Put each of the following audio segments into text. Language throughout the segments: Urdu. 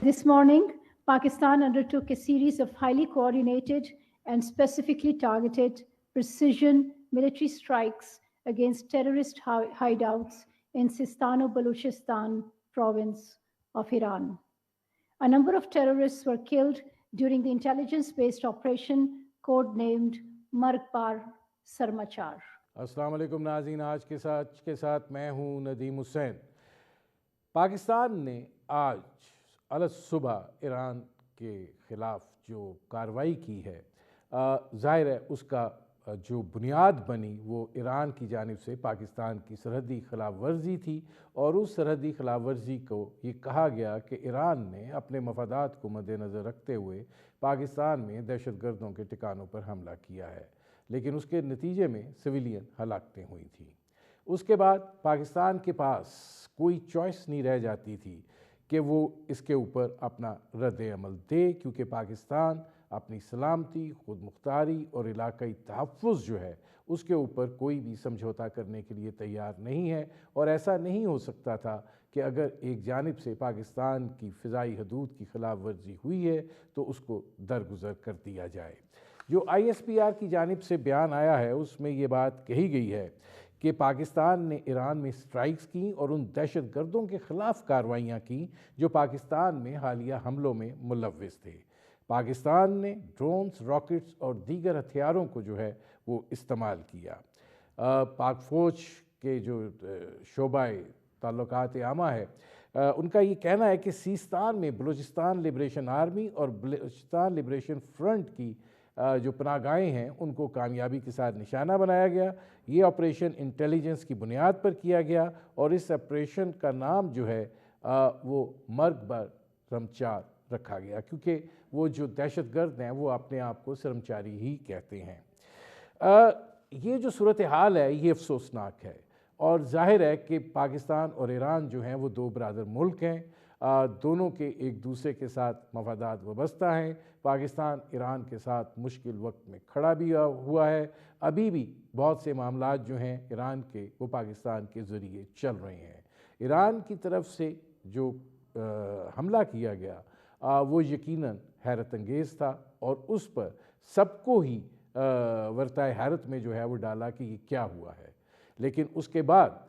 This morning, Pakistan undertook a series of highly coordinated and specifically targeted precision military strikes against terrorist hideouts in Sistan-o-Baluchistan province of Iran. A number of terrorists were killed during the intelligence-based operation codenamed Margbar Sarmachar. السلام علیکم ناظرین، آج کے ساتھ میں ہوں ندیم حسین۔ پاکستان نے آج الصبح ایران کے خلاف جو کارروائی کی ہے، ظاہر ہے اس کا جو بنیاد بنی وہ ایران کی جانب سے پاکستان کی سرحدی خلاف ورزی تھی، اور اس سرحدی خلاف ورزی کو یہ کہا گیا کہ ایران نے اپنے مفادات کو مد نظر رکھتے ہوئے پاکستان میں دہشت گردوں کے ٹھکانوں پر حملہ کیا ہے، لیکن اس کے نتیجے میں سویلین ہلاکتیں ہوئی تھیں۔ اس کے بعد پاکستان کے پاس کوئی چوائس نہیں رہ جاتی تھی کہ وہ اس کے اوپر اپنا رد عمل دے، کیونکہ پاکستان اپنی سلامتی، خود مختاری اور علاقائی تحفظ جو ہے اس کے اوپر کوئی بھی سمجھوتا کرنے کے لیے تیار نہیں ہے، اور ایسا نہیں ہو سکتا تھا کہ اگر ایک جانب سے پاکستان کی فضائی حدود کی خلاف ورزی ہوئی ہے تو اس کو درگزر کر دیا جائے۔ جو ISPR کی جانب سے بیان آیا ہے اس میں یہ بات کہی گئی ہے کہ پاکستان نے ایران میں سٹرائکس کیں اور ان دہشت گردوں کے خلاف کارروائیاں کیں جو پاکستان میں حالیہ حملوں میں ملوث تھے۔ پاکستان نے ڈرونز، راکٹس اور دیگر ہتھیاروں کو جو ہے وہ استعمال کیا۔ پاک فوج کے جو شعبہ تعلقات عامہ ہے ان کا یہ کہنا ہے کہ سیستان میں بلوچستان لبریشن آرمی اور بلوچستان لبریشن فرنٹ کی جو پناہ گاہیں ہیں ان کو کامیابی کے ساتھ نشانہ بنایا گیا۔ یہ آپریشن انٹیلیجنس کی بنیاد پر کیا گیا، اور اس آپریشن کا نام جو ہے وہ مرگبر سرمچار رکھا گیا، کیونکہ وہ جو دہشت گرد ہیں وہ اپنے آپ کو سرمچاری ہی کہتے ہیں۔ یہ جو صورتحال ہے یہ افسوسناک ہے، اور ظاہر ہے کہ پاکستان اور ایران جو ہیں وہ دو برادر ملک ہیں، دونوں کے ایک دوسرے کے ساتھ مفادات وابستہ ہیں۔ پاکستان ایران کے ساتھ مشکل وقت میں کھڑا بھی ہوا ہے، ابھی بھی بہت سے معاملات جو ہیں ایران کے وہ پاکستان کے ذریعے چل رہے ہیں۔ ایران کی طرف سے جو حملہ کیا گیا وہ یقیناً حیرت انگیز تھا، اور اس پر سب کو ہی ورطۂ حیرت میں جو ہے وہ ڈالا کہ یہ کیا ہوا ہے، لیکن اس کے بعد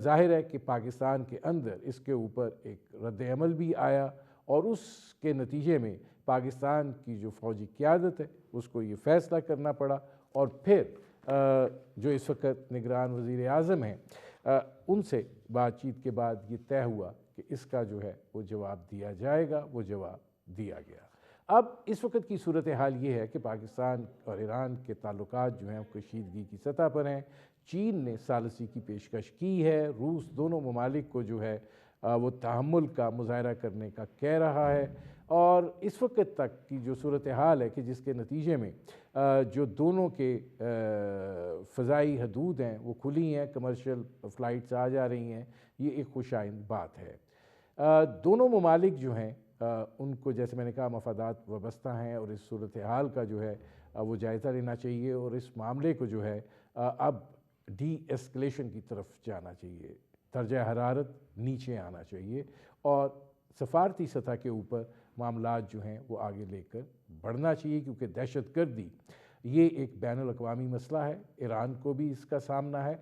ظاہر ہے کہ پاکستان کے اندر اس کے اوپر ایک رد عمل بھی آیا، اور اس کے نتیجے میں پاکستان کی جو فوجی قیادت ہے اس کو یہ فیصلہ کرنا پڑا، اور پھر جو اس وقت نگران وزیر اعظم ہیں ان سے بات چیت کے بعد یہ طے ہوا کہ اس کا جو ہے وہ جواب دیا جائے گا، وہ جواب دیا گیا۔ اب اس وقت کی صورتحال یہ ہے کہ پاکستان اور ایران کے تعلقات جو ہیں کشیدگی کی سطح پر ہیں۔ چین نے ثالثی کی پیشکش کی ہے، روس دونوں ممالک کو جو ہے وہ تحمل کا مظاہرہ کرنے کا کہہ رہا ہے، اور اس وقت تک کی جو صورتحال ہے کہ جس کے نتیجے میں جو دونوں کے فضائی حدود ہیں وہ کھلی ہیں، کمرشل فلائٹس آ جا رہی ہیں، یہ ایک خوش آئند بات ہے۔ دونوں ممالک جو ہیں ان کو جیسے میں نے کہا مفادات وابستہ ہیں، اور اس صورتحال کا جو ہے وہ جائزہ لینا چاہیے، اور اس معاملے کو جو ہے اب ڈی ایسکلیشن کی طرف جانا چاہیے، درجہ حرارت نیچے آنا چاہیے، اور سفارتی سطح کے اوپر معاملات جو ہیں وہ آگے لے کر بڑھنا چاہیے، کیونکہ دہشت گردی یہ ایک بین الاقوامی مسئلہ ہے۔ ایران کو بھی اس کا سامنا ہے،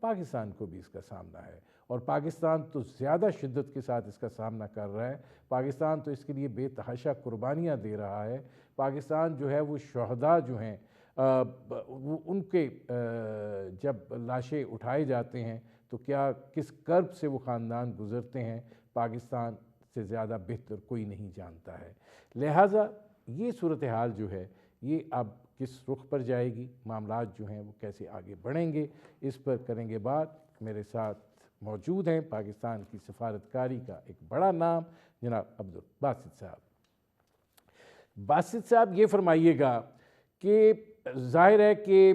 پاکستان کو بھی اس کا سامنا ہے، اور پاکستان تو زیادہ شدت کے ساتھ اس کا سامنا کر رہا ہے۔ پاکستان تو اس کے لیے بے تحاشا قربانیاں دے رہا ہے۔ پاکستان جو ہے وہ شہداء جو ہیں ان کے جب لاشیں اٹھائے جاتے ہیں تو کیا کس کرب سے وہ خاندان گزرتے ہیں، پاکستان سے زیادہ بہتر کوئی نہیں جانتا ہے۔ لہٰذا یہ صورتحال جو ہے یہ اب کس رخ پر جائے گی، معاملات جو ہیں وہ کیسے آگے بڑھیں گے، اس پر کریں گے بات۔ میرے ساتھ موجود ہیں پاکستان کی سفارتکاری کا ایک بڑا نام جناب عبدالباسط صاحب۔ باسط صاحب یہ فرمائیے گا کہ ظاہر ہے کہ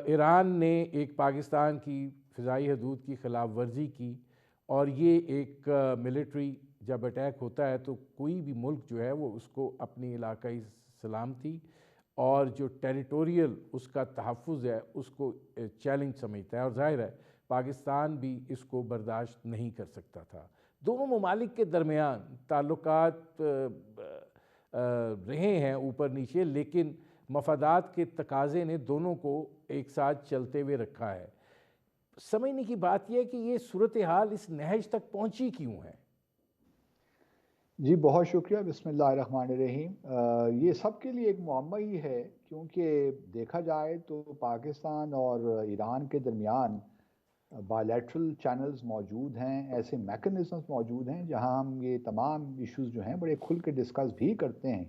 ایران نے ایک پاکستان کی فضائی حدود کی خلاف ورزی کی، اور یہ ایک ملٹری جب اٹیک ہوتا ہے تو کوئی بھی ملک جو ہے وہ اس کو اپنی علاقائی سلامتی اور جو ٹیریٹوریل اس کا تحفظ ہے اس کو چیلنج سمجھتا ہے، اور ظاہر ہے پاکستان بھی اس کو برداشت نہیں کر سکتا تھا۔ دونوں ممالک کے درمیان تعلقات رہے ہیں اوپر نیچے، لیکن مفادات کے تقاضے نے دونوں کو ایک ساتھ چلتے ہوئے رکھا ہے۔ سمجھنے کی بات یہ ہے کہ یہ صورتحال اس نہج تک پہنچی کیوں ہے؟ جی بہت شکریہ، بسم اللہ الرحمن الرحیم۔ یہ سب کے لیے ایک معمہ ہی ہے، کیونکہ دیکھا جائے تو پاکستان اور ایران کے درمیان بائیلیٹرل چینلز موجود ہیں، ایسے میکنزمز موجود ہیں جہاں ہم یہ تمام ایشوز جو ہیں بڑے کھل کے ڈسکس بھی کرتے ہیں،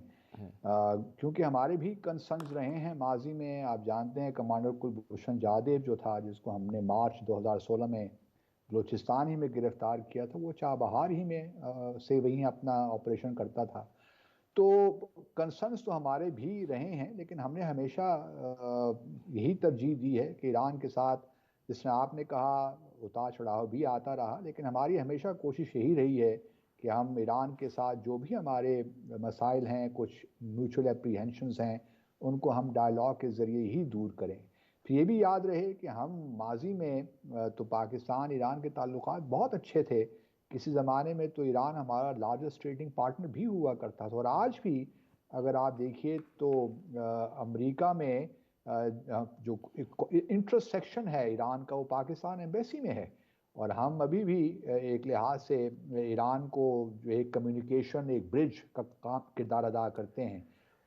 کیونکہ ہمارے بھی کنسرنز رہے ہیں ماضی میں۔ آپ جانتے ہیں کمانڈر کلبھوشن جادیو جو تھا، جس کو ہم نے مارچ 2016 میں بلوچستان ہی میں گرفتار کیا تھا، وہ چابہار ہی میں سے وہیں اپنا آپریشن کرتا تھا۔ تو کنسرنز تو ہمارے بھی رہے ہیں، لیکن ہم نے ہمیشہ یہی ترجیح دی ہے کہ ایران کے ساتھ، جس نے آپ نے کہا اتار چڑھاؤ بھی آتا رہا، لیکن ہماری ہمیشہ کوشش یہی رہی ہے کہ ہم ایران کے ساتھ جو بھی ہمارے مسائل ہیں، کچھ میوچل اپریہنشنز ہیں، ان کو ہم ڈائلاگ کے ذریعے ہی دور کریں۔ پھر یہ بھی یاد رہے کہ ہم ماضی میں تو پاکستان ایران کے تعلقات بہت اچھے تھے، کسی زمانے میں تو ایران ہمارا لارجسٹ ٹریڈنگ پارٹنر بھی ہوا کرتا تھا، اور آج بھی اگر آپ دیکھیے تو امریکہ میں جو انٹرسٹ سیکشن ہے ایران کا، وہ پاکستان ایمبیسی میں ہے، اور ہم ابھی بھی ایک لحاظ سے ایران کو جو ایک کمیونیکیشن، ایک برج کا کردار ادا کرتے ہیں،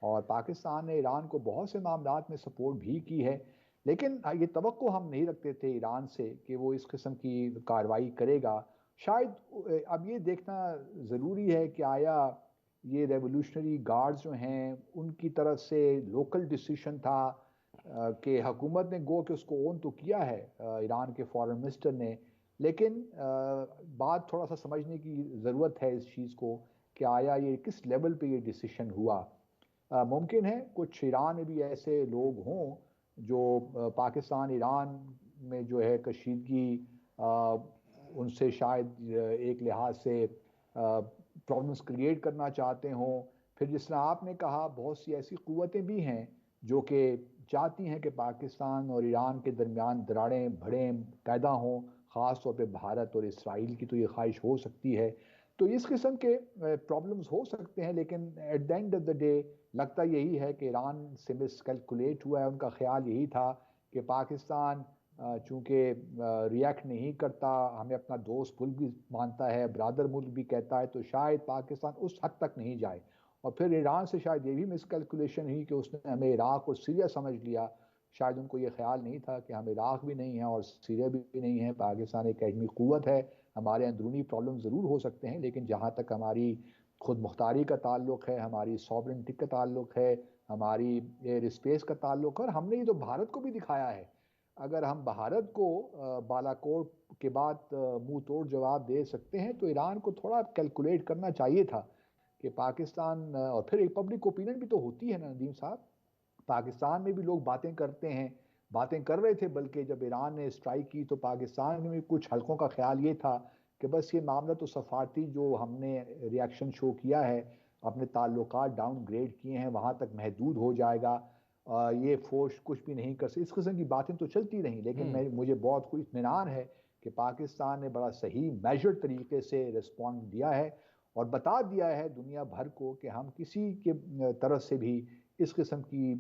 اور پاکستان نے ایران کو بہت سے معاملات میں سپورٹ بھی کی ہے۔ لیکن یہ توقع ہم نہیں رکھتے تھے ایران سے کہ وہ اس قسم کی کارروائی کرے گا۔ شاید اب یہ دیکھنا ضروری ہے کہ آیا یہ ریولوشنری گارڈز جو ہیں ان کی طرف سے لوکل ڈیسیشن تھا کہ حکومت نے گو کہ اس کو اون تو کیا ہے ایران کے فارن منسٹر نے، لیکن بات تھوڑا سا سمجھنے کی ضرورت ہے اس چیز کو کہ آیا یہ کس لیول پہ یہ ڈیسیشن ہوا۔ ممکن ہے کچھ ایران میں بھی ایسے لوگ ہوں جو پاکستان ایران میں جو ہے کشیدگی ان سے شاید ایک لحاظ سے پرابلمس کریٹ کرنا چاہتے ہوں۔ پھر جس طرح آپ نے کہا بہت سی ایسی قوتیں بھی ہیں جو کہ چاہتی ہیں کہ پاکستان اور ایران کے درمیان دراڑیں بھڑیں پیدا ہوں، خاص طور پہ بھارت اور اسرائیل کی تو یہ خواہش ہو سکتی ہے۔ تو اس قسم کے پرابلمز ہو سکتے ہیں، لیکن at the end of the day لگتا یہی ہے کہ ایران سے مس کیلکولیٹ ہوا ہے۔ ان کا خیال یہی تھا کہ پاکستان چونکہ ریئیکٹ نہیں کرتا، ہمیں اپنا دوست ملک بھی مانتا ہے، برادر ملک بھی کہتا ہے، تو شاید پاکستان اس حد تک نہیں جائے۔ اور پھر ایران سے شاید یہ بھی مس کیلکولیشن ہوئی کہ اس نے ہمیں عراق اور سیریا سمجھ لیا۔ شاید ان کو یہ خیال نہیں تھا کہ ہم عراق بھی نہیں ہیں اور سیریا بھی نہیں ہیں، پاکستان ایک ایٹمی قوت ہے، ہمارے اندرونی پرابلم ضرور ہو سکتے ہیں، لیکن جہاں تک ہماری خود مختاری کا تعلق ہے، ہماری سوورنٹی کا تعلق ہے، ہماری ایئر اسپیس کا تعلق ہے، اور ہم نے یہ تو بھارت کو بھی دکھایا ہے۔ اگر ہم بھارت کو بالاکوٹ کے بعد منہ توڑ جواب دے سکتے ہیں تو ایران کو تھوڑا کیلکولیٹ کرنا چاہیے تھا کہ پاکستان، اور پھر ایک پبلک اوپینین بھی تو ہوتی ہے نا ندیم صاحب، پاکستان میں بھی لوگ باتیں کرتے ہیں، باتیں کر رہے تھے، بلکہ جب ایران نے اسٹرائک کی تو پاکستان میں کچھ حلقوں کا خیال یہ تھا کہ بس یہ معاملہ تو سفارتی جو ہم نے ریاکشن شو کیا ہے، اپنے تعلقات ڈاؤن گریڈ کیے ہیں، وہاں تک محدود ہو جائے گا، یہ فوج کچھ بھی نہیں کر سکتی، اس قسم کی باتیں تو چلتی رہیں۔ لیکن مجھے بہت خوش اطمینان ہے کہ پاکستان نے بڑا صحیح میجر طریقے سے رسپونڈ دیا ہے اور بتا دیا ہے دنیا بھر کو کہ ہم کسی کے طرف سے بھی اس قسم کی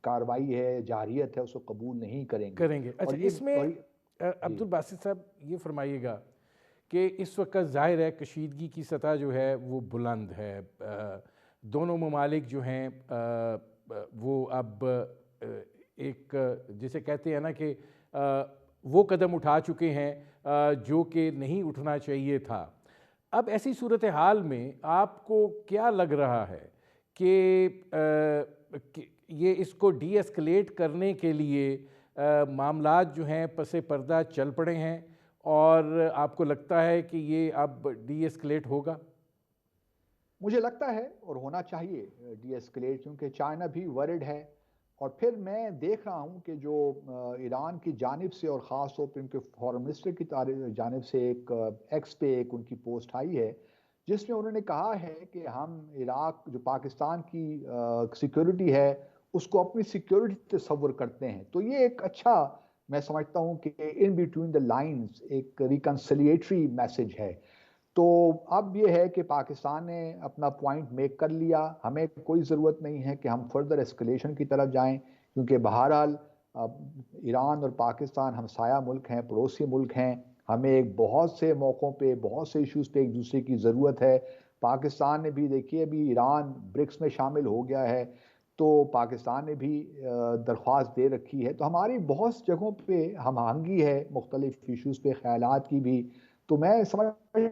کارروائی ہے، جارحیت ہے، اس کو قبول نہیں کریں گے۔ اچھا، اس میں عبدالباسط صاحب یہ فرمائیے گا کہ اس وقت ظاہر ہے کشیدگی کی سطح جو ہے وہ بلند ہے، دونوں ممالک جو ہیں وہ اب ایک جسے کہتے ہیں نا کہ وہ قدم اٹھا چکے ہیں جو کہ نہیں اٹھنا چاہیے تھا۔ اب ایسی صورتحال میں آپ کو کیا لگ رہا ہے کہ یہ اس کو ڈی ایسکلیٹ کرنے کے لیے معاملات جو ہیں پس پردہ چل پڑے ہیں، اور آپ کو لگتا ہے کہ یہ اب ڈی ایسکلیٹ ہوگا؟ مجھے لگتا ہے اور ہونا چاہیے ڈی ایسکلیٹ، کیونکہ چائنا بھی ورڈ ہے، اور پھر میں دیکھ رہا ہوں کہ جو ایران کی جانب سے اور خاص طور پہ ان کے فارن منسٹر کی جانب سے ایک ایکس پہ ایک ان کی پوسٹ آئی ہے جس میں انہوں نے کہا ہے کہ ہم عراق جو پاکستان کی سیکیورٹی ہے اس کو اپنی سیکیورٹی تصور کرتے ہیں۔ تو یہ ایک اچھا، میں سمجھتا ہوں کہ ان بٹوین دا لائنز ایک ریکنسلیٹری میسج ہے۔ تو اب یہ ہے کہ پاکستان نے اپنا پوائنٹ میک کر لیا، ہمیں کوئی ضرورت نہیں ہے کہ ہم فردر اسکلیشن کی طرف جائیں، کیونکہ بہرحال ایران اور پاکستان ہمسایہ ملک ہیں، پڑوسی ملک ہیں، ہمیں ایک بہت سے موقعوں پہ بہت سے ایشوز پہ ایک دوسرے کی ضرورت ہے۔ پاکستان نے بھی دیکھیے ابھی ایران برکس میں شامل ہو گیا ہے، تو پاکستان نے بھی درخواست دے رکھی ہے، تو ہماری بہت جگہوں پہ ہم آہنگی ہے مختلف ایشوز پہ، خیالات کی بھی۔ تو میں سمجھتا ہوں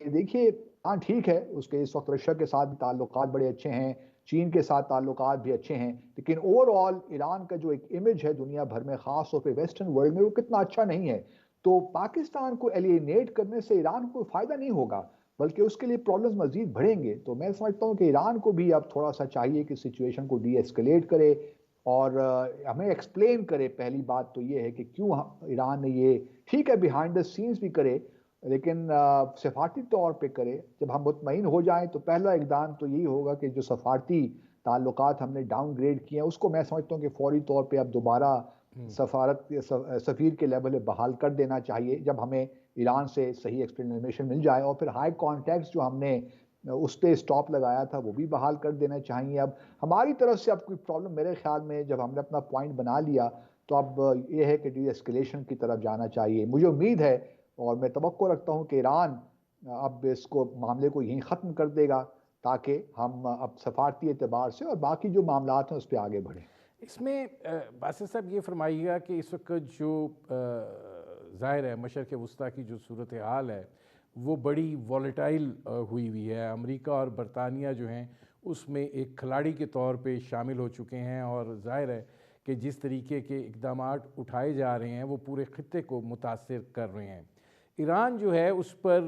کہ دیکھیے ہاں ٹھیک ہے، اس کے اس وقت رشیا کے ساتھ تعلقات بڑے اچھے ہیں، چین کے ساتھ تعلقات بھی اچھے ہیں، لیکن اوور آل ایران کا جو ایک امیج ہے دنیا بھر میں، خاص طور پہ ویسٹرن ورلڈ میں، وہ کتنا اچھا نہیں ہے۔ تو پاکستان کو ایلینیٹ کرنے سے ایران کو فائدہ نہیں ہوگا، بلکہ اس کے لیے پرابلمز مزید بڑھیں گے۔ تو میں سمجھتا ہوں کہ ایران کو بھی اب تھوڑا سا چاہیے کہ سچویشن کو ڈی ایسکلیٹ کرے اور ہمیں ایکسپلین کرے۔ پہلی بات تو یہ ہے کہ کیوں ایران نے یہ، ٹھیک ہے بیہائنڈ دا سینس بھی کرے، لیکن سفارتی طور پہ کرے۔ جب ہم مطمئن ہو جائیں تو پہلا اقدام تو یہی ہوگا کہ جو سفارتی تعلقات ہم نے ڈاؤن گریڈ کیے ہیں، اس کو میں سمجھتا ہوں کہ فوری طور پہ اب دوبارہ سفیر کے لیول پہ بحال کر دینا چاہیے، جب ہمیں ایران سے صحیح ایکسپلینیشن مل جائے، اور پھر ہائی کانٹیکٹس جو ہم نے اس پہ اسٹاپ لگایا تھا وہ بھی بحال کر دینا چاہیے۔ اب ہماری طرف سے اب کوئی پرابلم میرے خیال میں، جب ہم نے اپنا پوائنٹ بنا لیا تو اب یہ ہے کہ ڈی ایسکلیشن کی طرف جانا چاہیے۔ مجھے امید ہے اور میں توقع رکھتا ہوں کہ ایران اب اس کو معاملے کو یہیں ختم کر دے گا، تاکہ ہم اب سفارتی اعتبار سے اور باقی جو معاملات ہیں اس پہ آگے بڑھیں۔ اس میں باسط صاحب یہ فرمائیے گا کہ اس وقت جو ظاہر ہے مشرق وسطیٰ کی جو صورتحال ہے وہ بڑی والیٹائل ہوئی ہے، امریکہ اور برطانیہ جو ہیں اس میں ایک کھلاڑی کے طور پہ شامل ہو چکے ہیں، اور ظاہر ہے کہ جس طریقے کے اقدامات اٹھائے جا رہے ہیں وہ پورے خطے کو متاثر کر رہے ہیں۔ ایران جو ہے اس پر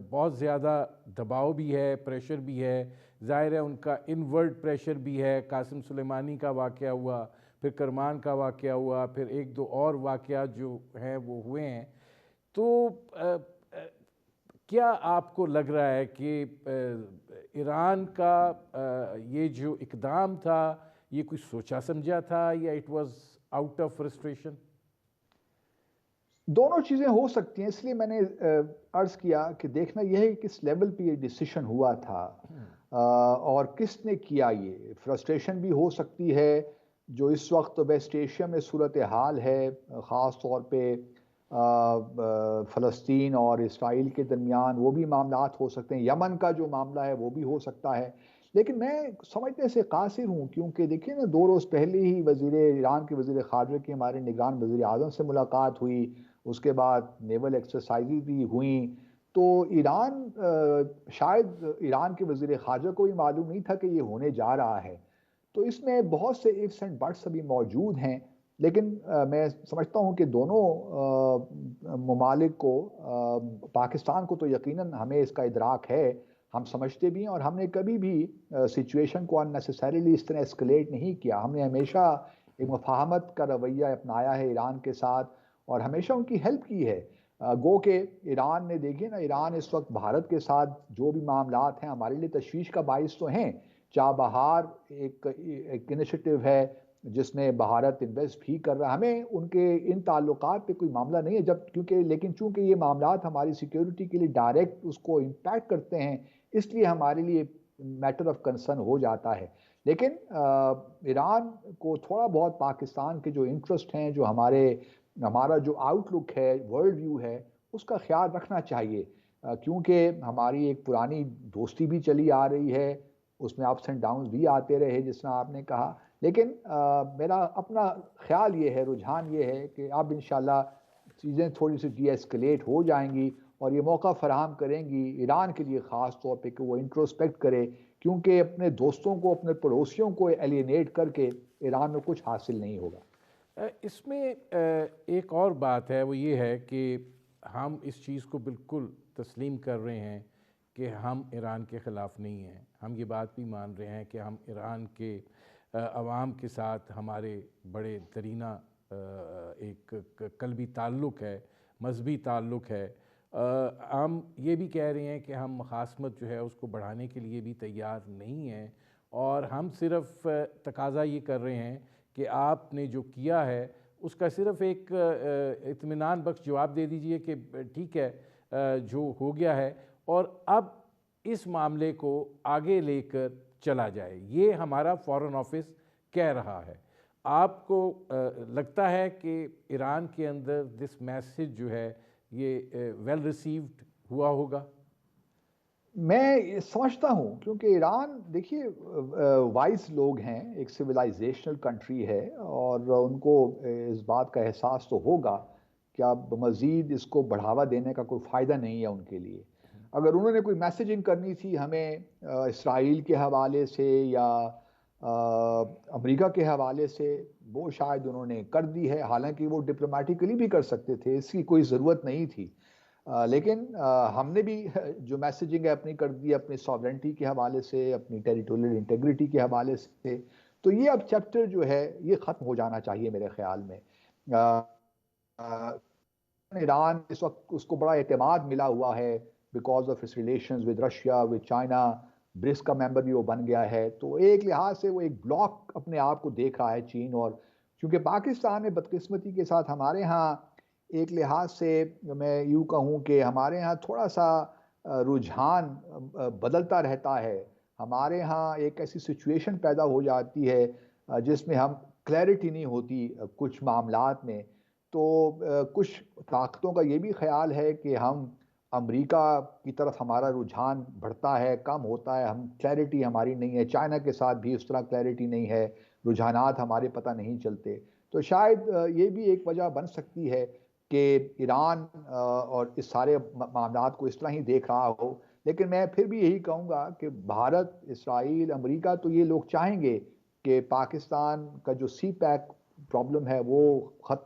بہت زیادہ دباؤ بھی ہے، پریشر بھی ہے، ظاہر ہے ان کا انورڈ پریشر بھی ہے۔ قاسم سلیمانی کا واقعہ ہوا، پھر کرمان کا واقعہ ہوا، پھر ایک دو اور واقعات جو ہیں وہ ہوئے ہیں۔ تو کیا آپ کو لگ رہا ہے کہ ایران کا یہ جو اقدام تھا یہ کچھ سوچا سمجھا تھا، یا it was out of frustration? دونوں چیزیں ہو سکتی ہیں، اس لیے میں نے عرض کیا کہ دیکھنا یہ ہے کہ کس لیول پہ یہ ڈیسیشن ہوا تھا اور کس نے کیا۔ یہ فرسٹریشن بھی ہو سکتی ہے جو اس وقت ویسٹ ایشیا میں صورتحال ہے، خاص طور پہ فلسطین اور اسرائیل کے درمیان، وہ بھی معاملات ہو سکتے ہیں، یمن کا جو معاملہ ہے وہ بھی ہو سکتا ہے۔ لیکن میں سمجھنے سے قاصر ہوں، کیونکہ دیکھیں نا 2 روز پہلے ہی ایران کے وزیر خارجہ کی ہمارے نگران وزیر اعظم سے ملاقات ہوئی، اس کے بعد نیول ایکسرسائزز بھی ہوئیں۔ تو ایران، شاید ایران کے وزیر خارجہ کو بھی معلوم نہیں تھا کہ یہ ہونے جا رہا ہے۔ تو اس میں بہت سے ifs اینڈ بٹس ابھی موجود ہیں، لیکن میں سمجھتا ہوں کہ دونوں ممالک کو، پاکستان کو تو یقیناً ہمیں اس کا ادراک ہے، ہم سمجھتے بھی ہیں، اور ہم نے کبھی بھی سچویشن کو unnecessarily اس طرح اسکلیٹ نہیں کیا۔ ہم نے ہمیشہ ایک مفاہمت کا رویہ اپنایا ہے ایران کے ساتھ، اور ہمیشہ ان کی ہیلپ کی ہے۔ گو کہ ایران نے، دیکھیں نا، ایران اس وقت بھارت کے ساتھ جو بھی معاملات ہیں ہمارے لیے تشویش کا باعث تو ہیں۔ چابہار ایک انیشیٹو ہے جس میں بھارت انویسٹ بھی کر رہا ہے، ہمیں ان کے ان تعلقات پہ کوئی معاملہ نہیں ہے جب، کیونکہ لیکن چونکہ یہ معاملات ہماری سیکیورٹی کے لیے ڈائریکٹ اس کو امپیکٹ کرتے ہیں، اس لیے ہمارے لیے میٹر آف کنسرن ہو جاتا ہے۔ لیکن ایران کو تھوڑا بہت پاکستان کے جو انٹرسٹ ہیں، جو ہمارا جو آؤٹ لک ہے، ورلڈ ویو ہے، اس کا خیال رکھنا چاہیے، کیونکہ ہماری ایک پرانی دوستی بھی چلی آ رہی ہے، اس میں اپس اینڈ ڈاؤنز بھی آتے رہے جس طرح آپ نے کہا۔ لیکن میرا اپنا خیال یہ ہے، رجحان یہ ہے کہ اب انشاءاللہ چیزیں تھوڑی سی ڈی ایسکلیٹ ہو جائیں گی، اور یہ موقع فراہم کریں گی ایران کے لیے خاص طور پہ کہ وہ انٹروسپیکٹ کرے، کیونکہ اپنے دوستوں کو، اپنے پڑوسیوں کو ایلینیٹ کر کے ایران میں کچھ حاصل نہیں ہوگا۔ اس میں ایک اور بات ہے، وہ یہ ہے کہ ہم اس چیز کو بالکل تسلیم کر رہے ہیں کہ ہم ایران کے خلاف نہیں ہیں، ہم یہ بات بھی مان رہے ہیں کہ ہم ایران کے عوام کے ساتھ ہمارے بڑے درینہ ایک قلبی تعلق ہے، مذہبی تعلق ہے۔ ہم یہ بھی کہہ رہے ہیں کہ ہم مخاصمت جو ہے اس کو بڑھانے کے لیے بھی تیار نہیں ہیں، اور ہم صرف تقاضا یہ کر رہے ہیں کہ آپ نے جو کیا ہے اس کا صرف ایک اطمینان بخش جواب دے دیجئے کہ ٹھیک ہے جو ہو گیا ہے اور اب اس معاملے کو آگے لے کر چلا جائے، یہ ہمارا فارن آفس کہہ رہا ہے۔ آپ کو لگتا ہے کہ ایران کے اندر دس میسج جو ہے یہ ویل ریسیوڈ ہوا ہوگا؟ میں سمجھتا ہوں، کیونکہ ایران دیکھیے وائز لوگ ہیں، ایک سویلائزیشنل کنٹری ہے، اور ان کو اس بات کا احساس تو ہوگا کہ اب مزید اس کو بڑھاوا دینے کا کوئی فائدہ نہیں ہے ان کے لیے۔ اگر انہوں نے کوئی میسیجنگ کرنی تھی ہمیں اسرائیل کے حوالے سے یا امریکہ کے حوالے سے، وہ شاید انہوں نے کر دی ہے، حالانکہ وہ ڈپلومیٹیکلی بھی کر سکتے تھے، اس کی کوئی ضرورت نہیں تھی۔ لیکن ہم نے بھی جو میسیجنگ ہے اپنی کر دی اپنی ساورنٹی کے حوالے سے، اپنی ٹیریٹوریل انٹیگریٹی کے حوالے سے، تو یہ اب چیپٹر جو ہے یہ ختم ہو جانا چاہیے میرے خیال میں۔ ایران اس وقت اس کو بڑا اعتماد ملا ہوا ہے because of its relations with Russia, with China, BRICS کا ممبر بھی وہ بن گیا ہے، تو ایک لحاظ سے وہ ایک بلاک اپنے آپ کو دیکھ رہا ہے چین۔ اور چونکہ پاکستان میں بدقسمتی کے ساتھ ہمارے ہاں ایک لحاظ سے میں یوں کہوں کہ ہمارے ہاں تھوڑا سا رجحان بدلتا رہتا ہے، ہمارے ہاں ایک ایسی سچویشن پیدا ہو جاتی ہے جس میں ہم کلیئرٹی نہیں ہوتی کچھ معاملات میں، تو کچھ طاقتوں کا یہ بھی خیال ہے کہ ہم امریکہ کی طرف ہمارا رجحان بڑھتا ہے، کم ہوتا ہے، ہم کلیئرٹی ہماری نہیں ہے، چائنا کے ساتھ بھی اس طرح کلیئرٹی نہیں ہے، رجحانات ہمارے پتہ نہیں چلتے، تو شاید یہ بھی ایک وجہ بن سکتی ہے کہ ایران اور اس سارے معاملات کو اس طرح ہی دیکھ رہا ہو۔ لیکن میں پھر بھی یہی کہوں گا کہ بھارت، اسرائیل، امریکہ تو یہ لوگ چاہیں گے کہ پاکستان کا جو سی پیک پرابلم ہے وہ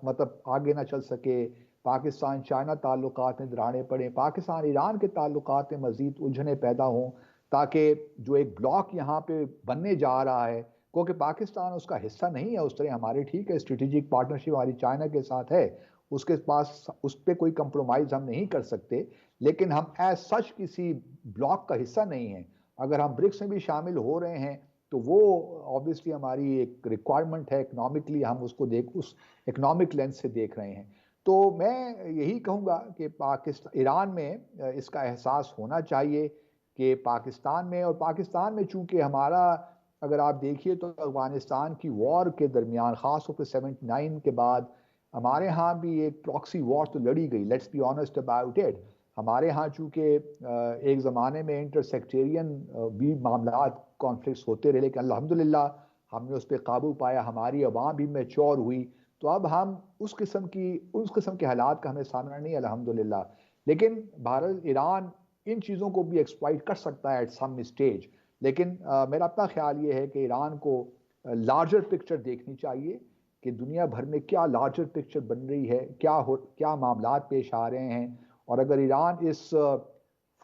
مطلب آگے نہ چل سکے، پاکستان چائنا تعلقات میں دراڑیں پڑیں، پاکستان ایران کے تعلقات میں مزید الجھنیں پیدا ہوں، تاکہ جو ایک بلاک یہاں پہ بننے جا رہا ہے، کیونکہ پاکستان اس کا حصہ نہیں ہے اس طرح ہمارے، ٹھیک ہے اسٹریٹجک پارٹنرشپ ہماری چائنا کے ساتھ ہے، اس کے پاس اس پہ کوئی کمپرومائز ہم نہیں کر سکتے، لیکن ہم ایز سچ کسی بلاک کا حصہ نہیں ہیں۔ اگر ہم برکس میں بھی شامل ہو رہے ہیں تو وہ آبویسلی ہماری ایک ریکوائرمنٹ ہے، اکنامکلی ہم اس کو اس اکنامک لینس سے دیکھ رہے ہیں۔ تو میں یہی کہوں گا کہ ایران میں اس کا احساس ہونا چاہیے کہ پاکستان میں، اور پاکستان میں چونکہ ہمارا اگر آپ دیکھیے تو افغانستان کی وار کے درمیان خاص طور پہ 79 کے بعد ہمارے ہاں بھی ایک پراکسی وار تو لڑی گئی، let's be honest about it. ہمارے ہاں چونکہ ایک زمانے میں انٹر سیکٹیرین بھی معاملات کانفلکٹس ہوتے رہے، لیکن الحمدللہ ہم نے اس پہ قابو پایا، ہماری عوام بھی میچور ہوئی، تو اب ہم اس قسم کے حالات کا ہمیں سامنا نہیں ہے الحمدللہ۔ لیکن بھارت، ایران ان چیزوں کو بھی ایکسپلائٹ کر سکتا ہے ایٹ سم اسٹیج، لیکن میرا اپنا خیال یہ ہے کہ ایران کو لارجر پکچر دیکھنی چاہیے کہ دنیا بھر میں کیا لارجر پکچر بن رہی ہے، کیا معاملات پیش آ رہے ہیں، اور اگر ایران اس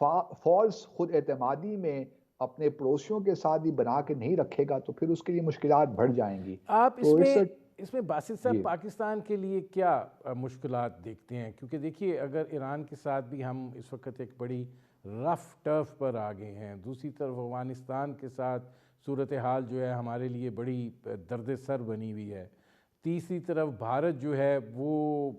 فالس خود اعتمادی میں اپنے پڑوسیوں کے ساتھ بھی بنا کے نہیں رکھے گا تو پھر اس کے لیے مشکلات بڑھ جائیں گی۔ آپ تو اس میں باسط صاحب پاکستان کے لیے کیا مشکلات دیکھتے ہیں؟ کیونکہ دیکھیے اگر ایران کے ساتھ بھی ہم اس وقت ایک بڑی رف ٹرف پر آ گئے ہیں، دوسری طرف افغانستان کے ساتھ صورتحال جو ہے ہمارے لیے بڑی درد سر بنی ہوئی ہے، تیسری طرف بھارت جو ہے وہ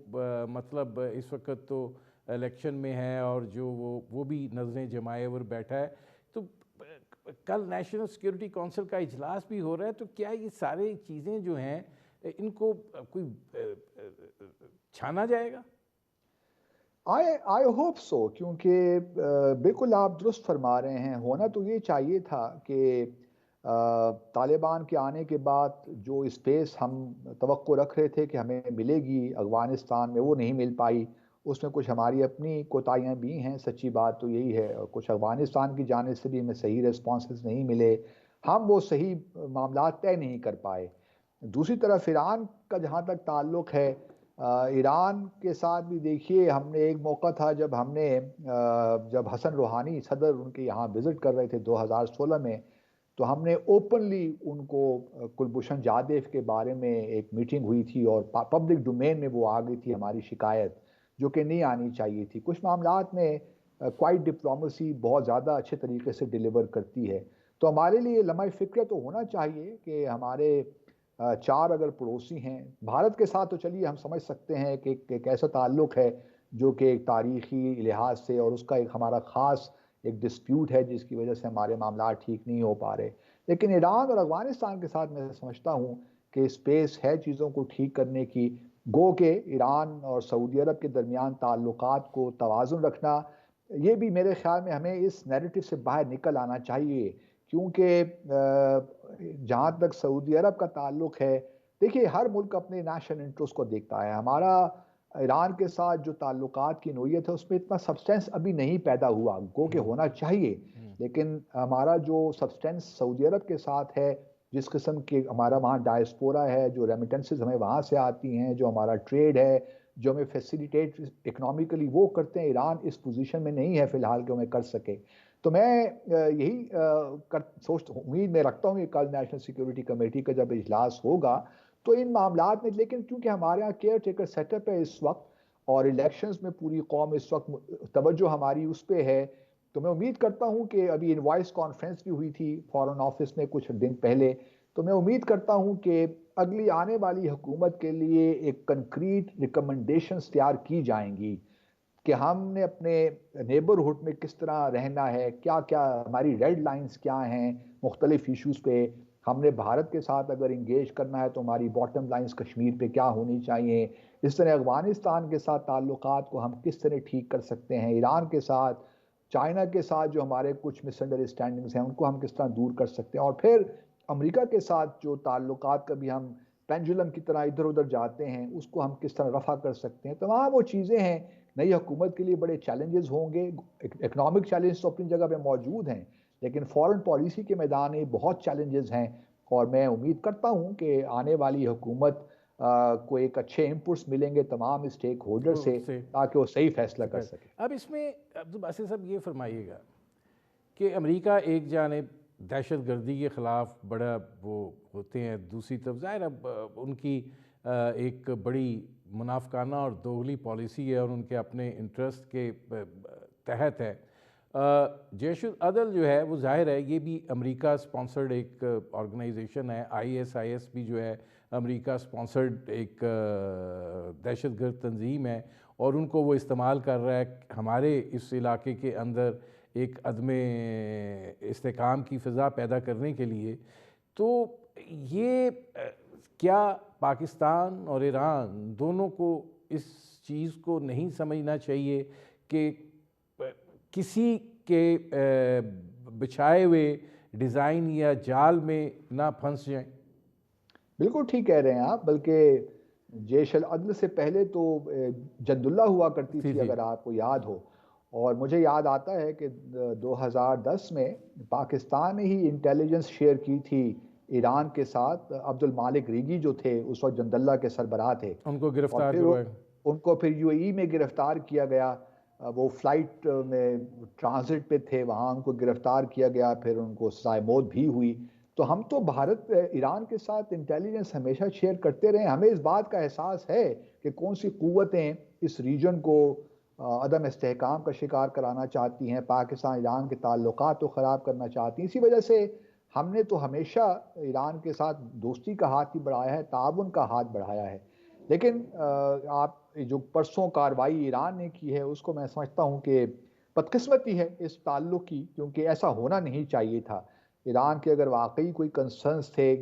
مطلب اس وقت تو الیکشن میں ہے اور جو وہ بھی نظریں جمائے اور بیٹھا ہے، تو کل نیشنل سیکیورٹی کونسل کا اجلاس بھی ہو رہا ہے، تو کیا یہ ساری چیزیں جو ہیں ان کو کوئی چھانا جائے گا؟ آئی ہوپ سو، کیونکہ بالکل آپ درست فرما رہے ہیں، ہونا تو یہ چاہیے تھا کہ طالبان کے آنے کے بعد جو اسپیس ہم توقع رکھ رہے تھے کہ ہمیں ملے گی افغانستان میں، وہ نہیں مل پائی، اس میں کچھ ہماری اپنی کوتاہیاں بھی ہیں، سچی بات تو یہی ہے، اور کچھ افغانستان کی جانب سے بھی ہمیں صحیح ریسپانسز نہیں ملے، ہم وہ صحیح معاملات طے نہیں کر پائے۔ دوسری طرف ایران کا جہاں تک تعلق ہے، ایران کے ساتھ بھی دیکھیے ہم نے ایک موقع تھا جب حسن روحانی صدر ان کے یہاں وزٹ کر رہے تھے 2016 میں، تو ہم نے اوپنلی ان کو کلبھوشن جادیو کے بارے میں ایک میٹنگ ہوئی تھی اور پبلک ڈومین میں وہ آ گئی تھی ہماری شکایت، جو کہ نہیں آنی چاہیے تھی۔ کچھ معاملات میں کوائٹ ڈپلومیسی بہت زیادہ اچھے طریقے سے ڈیلیور کرتی ہے، تو ہمارے لیے لمحہ فکر تو ہونا چاہیے کہ ہمارے 4 اگر پڑوسی ہیں بھارت کے ساتھ، تو چلیے ہم سمجھ سکتے ہیں کہ ایک ایسا تعلق ہے جو کہ ایک تاریخی لحاظ سے اور اس کا ایک ہمارا خاص ایک ڈسپیوٹ ہے جس کی وجہ سے ہمارے معاملات ٹھیک نہیں ہو پا رہے. لیکن ایران اور افغانستان کے ساتھ میں سمجھتا ہوں کہ اسپیس ہے چیزوں کو ٹھیک کرنے کی. گو کہ ایران اور سعودی عرب کے درمیان تعلقات کو توازن رکھنا، یہ بھی میرے خیال میں ہمیں اس نیریٹو سے باہر نکل آنا چاہیے. کیونکہ جہاں تک سعودی عرب کا تعلق ہے، دیکھیے ہر ملک اپنے نیشنل انٹرسٹ کو دیکھتا ہے. ہمارا ایران کے ساتھ جو تعلقات کی نوعیت ہے اس میں اتنا سبسٹینس ابھی نہیں پیدا ہوا، گو کہ ہونا چاہیے. لیکن ہمارا جو سبسٹینس سعودی عرب کے ساتھ ہے، جس قسم کے ہمارا وہاں ڈائسپورا ہے، جو ریمیٹنسز ہمیں وہاں سے آتی ہیں، جو ہمارا ٹریڈ ہے، جو ہمیں فیسیلیٹیٹ اکنامیکلی وہ کرتے ہیں، ایران اس پوزیشن میں نہیں ہے فی الحال کہ ہمیں کر سکے. تو میں یہی امید میں رکھتا ہوں کہ کل نیشنل سیکیورٹی کمیٹی کا جب اجلاس ہوگا تو ان معاملات میں، لیکن کیونکہ ہمارے یہاں کیئر ٹیکر سیٹ اپ ہے اس وقت اور الیکشنز میں پوری قوم اس وقت توجہ ہماری اس پہ ہے، تو میں امید کرتا ہوں کہ ابھی انوائس کانفرنس بھی ہوئی تھی فارن آفس میں کچھ دن پہلے، تو میں امید کرتا ہوں کہ اگلی آنے والی حکومت کے لیے ایک کنکریٹ ریکمنڈیشنز تیار کی جائیں گی کہ ہم نے اپنے نیبرہڈ میں کس طرح رہنا ہے، کیا کیا ہماری ریڈ لائنز کیا ہیں مختلف ایشوز پہ. ہم نے بھارت کے ساتھ اگر انگیج کرنا ہے تو ہماری باٹم لائنز کشمیر پہ کیا ہونی چاہیے. اس طرح افغانستان کے ساتھ تعلقات کو ہم کس طرح ٹھیک کر سکتے ہیں. ایران کے ساتھ، چائنا کے ساتھ جو ہمارے کچھ مس انڈرسٹینڈنگز ہیں ان کو ہم کس طرح دور کر سکتے ہیں. اور پھر امریکہ کے ساتھ جو تعلقات کبھی ہم پینڈولم کی طرح ادھر ادھر جاتے ہیں اس کو ہم کس طرح رفع کر سکتے ہیں. تمام وہ چیزیں ہیں. نئی حکومت کے لیے بڑے چیلنجز ہوں گے. اکنامک چیلنج تو اپنی جگہ پہ موجود ہیں، لیکن فورن پالیسی کے میدان میں بہت چیلنجز ہیں. اور میں امید کرتا ہوں کہ آنے والی حکومت کو ایک اچھے امپلس ملیں گے تمام اسٹیک ہولڈر سے تاکہ وہ صحیح فیصلہ کر سکے. اب اس میں عبدالباسط صاحب یہ فرمائیے گا کہ امریکہ ایک جانب دہشت گردی کے خلاف بڑا وہ ہوتے ہیں، دوسری طرف ظاہر ان کی ایک بڑی منافقانہ اور دوغلی پالیسی ہے اور ان کے اپنے انٹرسٹ کے تحت ہے. جیش العدل جو ہے وہ ظاہر ہے یہ بھی امریکہ سپانسرڈ ایک آرگنائزیشن ہے. ISIS بھی جو ہے امریکہ سپانسرڈ ایک دہشت گرد تنظیم ہے اور ان کو وہ استعمال کر رہا ہے ہمارے اس علاقے کے اندر ایک عدم استحکام کی فضا پیدا کرنے کے لیے. تو یہ کیا پاکستان اور ایران دونوں کو اس چیز کو نہیں سمجھنا چاہیے کہ کسی کے بچھائے ہوئے ڈیزائن یا جال میں نہ پھنس جائیں؟ بالکل ٹھیک کہہ رہے ہیں آپ. بلکہ جیش العدل سے پہلے تو جد اللہ ہوا کرتی تھی اگر آپ کو یاد ہو. اور مجھے یاد آتا ہے کہ 2010 میں پاکستان نے ہی انٹیلیجنس شیئر کی تھی ایران کے ساتھ. عبد المالک ریگی جو تھے اس وقت جد اللہ کے سربراہ تھے، ان کو گرفتار ان کو پھر UAE میں گرفتار کیا گیا. وہ فلائٹ میں ٹرانزٹ پہ تھے، وہاں ان کو گرفتار کیا گیا، پھر ان کو سزائے موت بھی ہوئی. تو ہم تو بھارت ایران کے ساتھ انٹیلیجنس ہمیشہ شیئر کرتے رہے. ہمیں اس بات کا احساس ہے کہ کون سی قوتیں اس ریجن کو عدم استحکام کا شکار کرانا چاہتی ہیں، پاکستان ایران کے تعلقات کو خراب کرنا چاہتی ہیں. اسی وجہ سے ہم نے تو ہمیشہ ایران کے ساتھ دوستی کا ہاتھ ہی بڑھایا ہے، تعاون کا ہاتھ بڑھایا ہے. لیکن آپ جو پرسوں کارروائی ایران نے کی ہے اس کو میں سمجھتا ہوں کہ بدقسمتی ہے اس تعلق کی، کیونکہ ایسا ہونا نہیں چاہیے تھا. ایران کے اگر واقعی کوئی کنسرنز تھے،